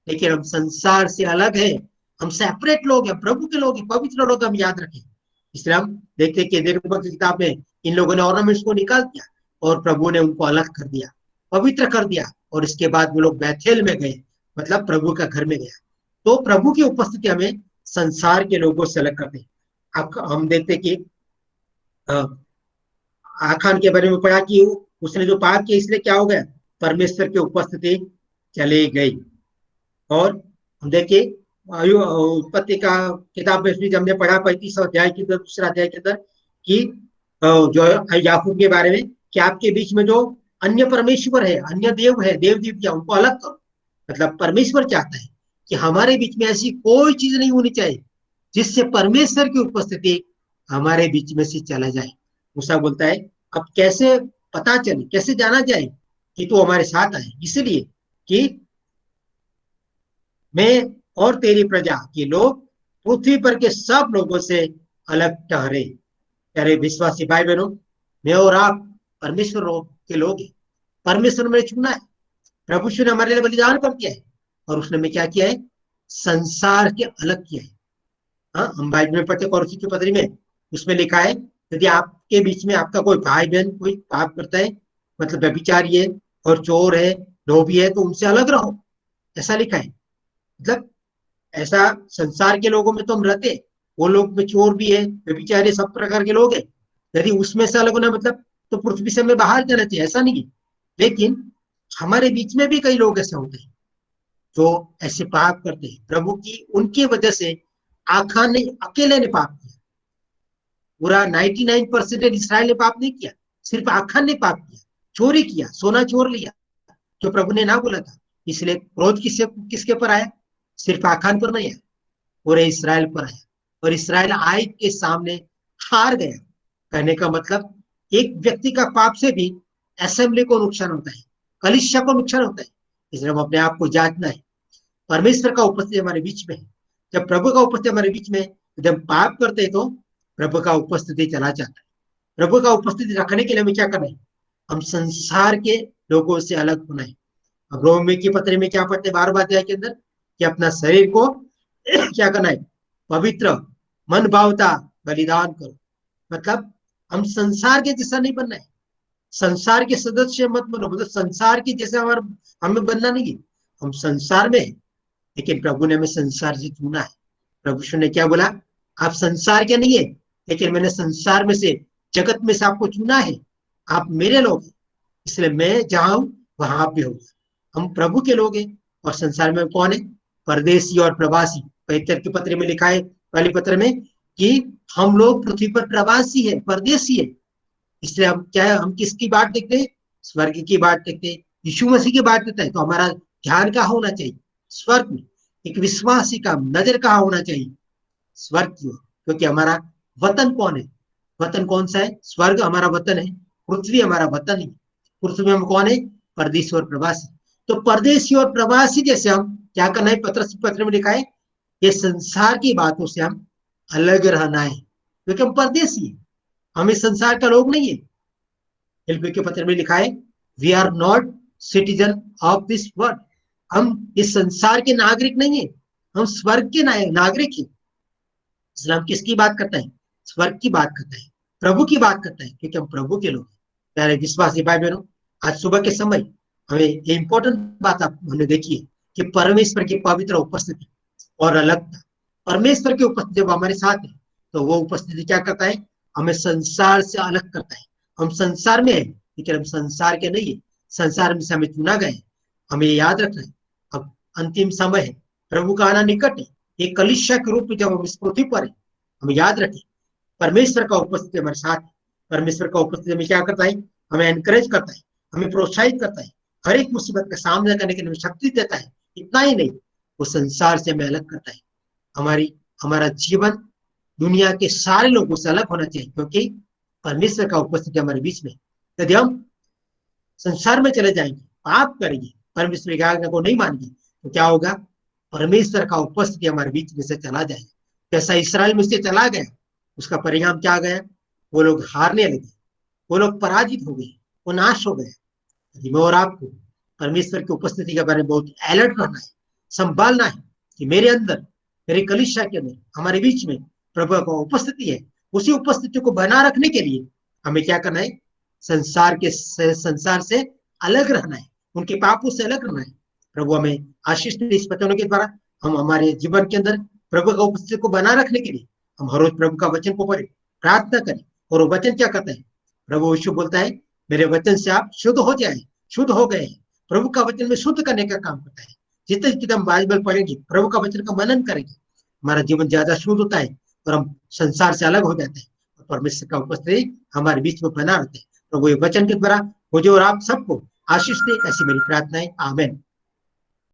लेकिन हम संसार से अलग हैं, हम सेपरेट लोग हैं, प्रभु के लोग हैं, पवित्र लोग, हम याद रखें। इसलिए हम देखते कि निर्गमन की किताब में इन लोगों ने ऑर्नामेंट्स को निकाल दिया और प्रभु ने उनको अलग कर दिया, पवित्र कर दिया, और इसके बाद वो लोग बैथेल में गए, मतलब प्रभु का घर में गया। तो प्रभु की उपस्थिति हमें संसार के लोगों से अलग करते हैं। अब हम देखते कि आखान के बारे में पढ़ा कि उसने जो पाप किया इसलिए क्या हो गया, परमेश्वर की उपस्थिति चली गई। और हम देखिए उत्पत्ति का किताब में भी हमने पढ़ा 35 अध्याय के अंदर, दूसरा अध्याय के अंदर, कि जो याकूब के बारे में, कि आपके बीच में जो अन्य परमेश्वर है, अन्य देव है, देव देवतियां, उनको अलग करो। मतलब परमेश्वर चाहता है कि हमारे बीच में ऐसी कोई चीज नहीं होनी चाहिए जिससे परमेश्वर की उपस्थिति हमारे बीच में से चला जाए। मूसा बोलता है अब कैसे पता चले, कैसे जाना जाए कि तू हमारे साथ आए, इसलिए कि मैं और तेरी प्रजा के लोग पृथ्वी पर के सब लोगों से अलग ठहरे। प्यारे विश्वासी भाई बहनों, मैं और आप परमेश्वर के लोग हैं, परमेश्वर ने चुना है, प्रभु ने हमारे लिए बलिदान कर दिया है, और उसने में क्या किया है, संसार के अलग किया है। हाँ, हम बाइबल में पढ़ते कौरसी की पत्री में, उसमें लिखा है यदि आपके बीच में आपका कोई भाई बहन कोई पाप करता है, मतलब व्यभिचारी है और चोर है, लोभी है, तो उनसे अलग रहो, ऐसा लिखा है। मतलब ऐसा संसार के लोगों में तो हम रहते, वो लोग में चोर भी है, व्यभिचारी, सब प्रकार के लोग हैं। यदि उसमें से अलग होना मतलब तो पृथ्वी से हमें बाहर जाना चाहिए, ऐसा नहीं है। लेकिन हमारे बीच में भी कई लोग ऐसे होते हैं जो ऐसे पाप करते हैं, प्रभु की उनकी वजह से आखान ने अकेले ने पाप किया, पूरा 99% इसराइल ने पाप नहीं किया, सिर्फ आखान ने पाप किया, चोरी किया, सोना चोर लिया, जो प्रभु ने ना बोला था। इसलिए क्रोध किसके पर आया, सिर्फ आखान पर नहीं आया, पूरे इसराइल पर आया, और इसराइल आय के सामने हार गया। कहने का मतलब एक व्यक्ति का पाप से भी असेंबली को नुकसान होता है, कलीसिया को नुकसान होता है। इसलिए हम अपने आप को जांचना है, परमेश्वर का उपस्थिति हमारे बीच में है। जब प्रभु का उपस्थिति हमारे बीच में, जब हम पाप करते हैं तो प्रभु का उपस्थिति चला जाता है। प्रभु का उपस्थिति रखने के लिए हमें क्या करना है, हम संसार के लोगों से अलग होना है। अब रोमी की पत्री में क्या पढ़ते 12वें अध्याय के अंदर, कि अपना शरीर को क्या करना है, पवित्र मन भावता बलिदान करो। मतलब हम संसार के जैसा नहीं बनना है, संसार के सदस्य मत बनो, मतलब संसार के जैसे हमारा हमें बनना नहीं है। हम संसार में, लेकिन प्रभु ने हमें संसार से चुना है। प्रभु ने क्या बोला, आप संसार के नहीं है, लेकिन मैंने संसार में से, जगत में से आपको चुना है, आप मेरे लोग हैं, इसलिए मैं जहां हूं वहां आप भी होगा। हम प्रभु के लोग हैं। और संसार में कौन है, परदेशी और प्रवासी। पवित्र के पत्र में लिखा है, पहले पत्र में, कि हम लोग पृथ्वी पर प्रवासी है, परदेशी है। इसलिए हम क्या है, हम किसकी बात देखते हैं, स्वर्ग की बात देखते हैं, यीशु मसीह की बात देखते हैं। तो हमारा ध्यान कहाँ होना चाहिए, स्वर्ग में। एक विश्वासी का नजर कहाँ होना चाहिए? स्वर्ग की ओर, क्योंकि हमारा वतन कौन है? वतन कौन सा है? स्वर्ग हमारा वतन है, पृथ्वी हमारा वतन है। पृथ्वी में हम कौन है? परदेशी और प्रवासी। तो परदेशी और प्रवासी जैसे हम क्या करना है? पत्र में लिखा है, ये संसार की बातों से हम अलग रहना है, क्योंकि हम परदेशी हैं, हम इस संसार का लोग नहीं है। फिलिप्पियों के पत्र में लिखा है, we are not citizen of this world, हम इस संसार के नागरिक नहीं है, हम स्वर्ग के नागरिक हैं। इस्लाम किसकी बात करता है? स्वर्ग की बात करता है, प्रभु की बात करता है, क्योंकि हम प्रभु के लोग हैं। प्यारे विश्वासी भाई बहनों, आज सुबह के समय हमें ये इंपॉर्टेंट बात हमने देखी है कि परमेश्वर की पवित्र उपस्थिति और अलगता। परमेश्वर की उपस्थिति जब हमारे साथ है तो वो उपस्थिति क्या करता है? हमें संसार से अलग करता है। हम संसार में है, लेकिन हम संसार के नहीं है, संसार में से हमें चुना गया है। हमें याद रखना है, अब अंतिम समय है, प्रभु का आना निकट है। एक कलिसिया के रूप में जब हम इस पृथ्वी पर है, हम याद रखें, परमेश्वर का उपस्थिति हमारे साथ है। परमेश्वर का उपस्थिति हमें क्या करता है? हमें एनकरेज करता है, हमें प्रोत्साहित करता है, हर एक मुसीबत का सामना करने के लिए शक्ति देता है। इतना ही नहीं, वो संसार से हमें अलग करता है। हमारा जीवन दुनिया के सारे लोगों से अलग होना चाहिए, क्योंकि परमेश्वर का उपस्थिति हमारे बीच में। यदि हम संसार में चले जाएंगे, पाप करेंगे, परमेश्वर की आज्ञा को नहीं मानेंगे, तो क्या होगा? परमेश्वर का उपस्थिति हमारे बीच में से चला जाएगा। जैसा इसराइल में से चला गया, उसका परिणाम क्या गया? वो लोग हारने लगे, वो लोग पराजित हो गए, वो नाश हो गए। यदि मैं और आपको परमेश्वर की उपस्थिति के बारे में बहुत अलर्ट रहना है, संभालना है कि मेरे अंदर, मेरे कलीसिया के अंदर, हमारे बीच में प्रभु का उपस्थिति है। उसी उपस्थिति को बना रखने के लिए हमें क्या करना है? संसार से अलग रहना है, उनके पापों से अलग रहना है। प्रभु हमें आशीष दे इस वचनों के द्वारा। हम हमारे जीवन के अंदर प्रभु का उपस्थिति को बना रखने के लिए हम हर रोज प्रभु का वचन को पढ़े, प्रार्थना करें। और वो वचन क्या करता है? प्रभु यीशु बोलता है, मेरे वचन से आप शुद्ध हो जाए, शुद्ध हो गए। प्रभु का वचन में शुद्ध करने का काम करता है। जितने जितने हम बाइबल पढ़ेंगे, प्रभु का वचन का मनन करेंगे, हमारा जीवन ज्यादा शुद्ध होता है और हम संसार से अलग हो जाते हैं और परमेश्वर का उपस्थिति हमारे बीच में बना रहते हैं। प्रभु ये वचन के द्वारा मुझे और आप सबको आशीष दे, ऐसी मेरी प्रार्थना है। आमीन।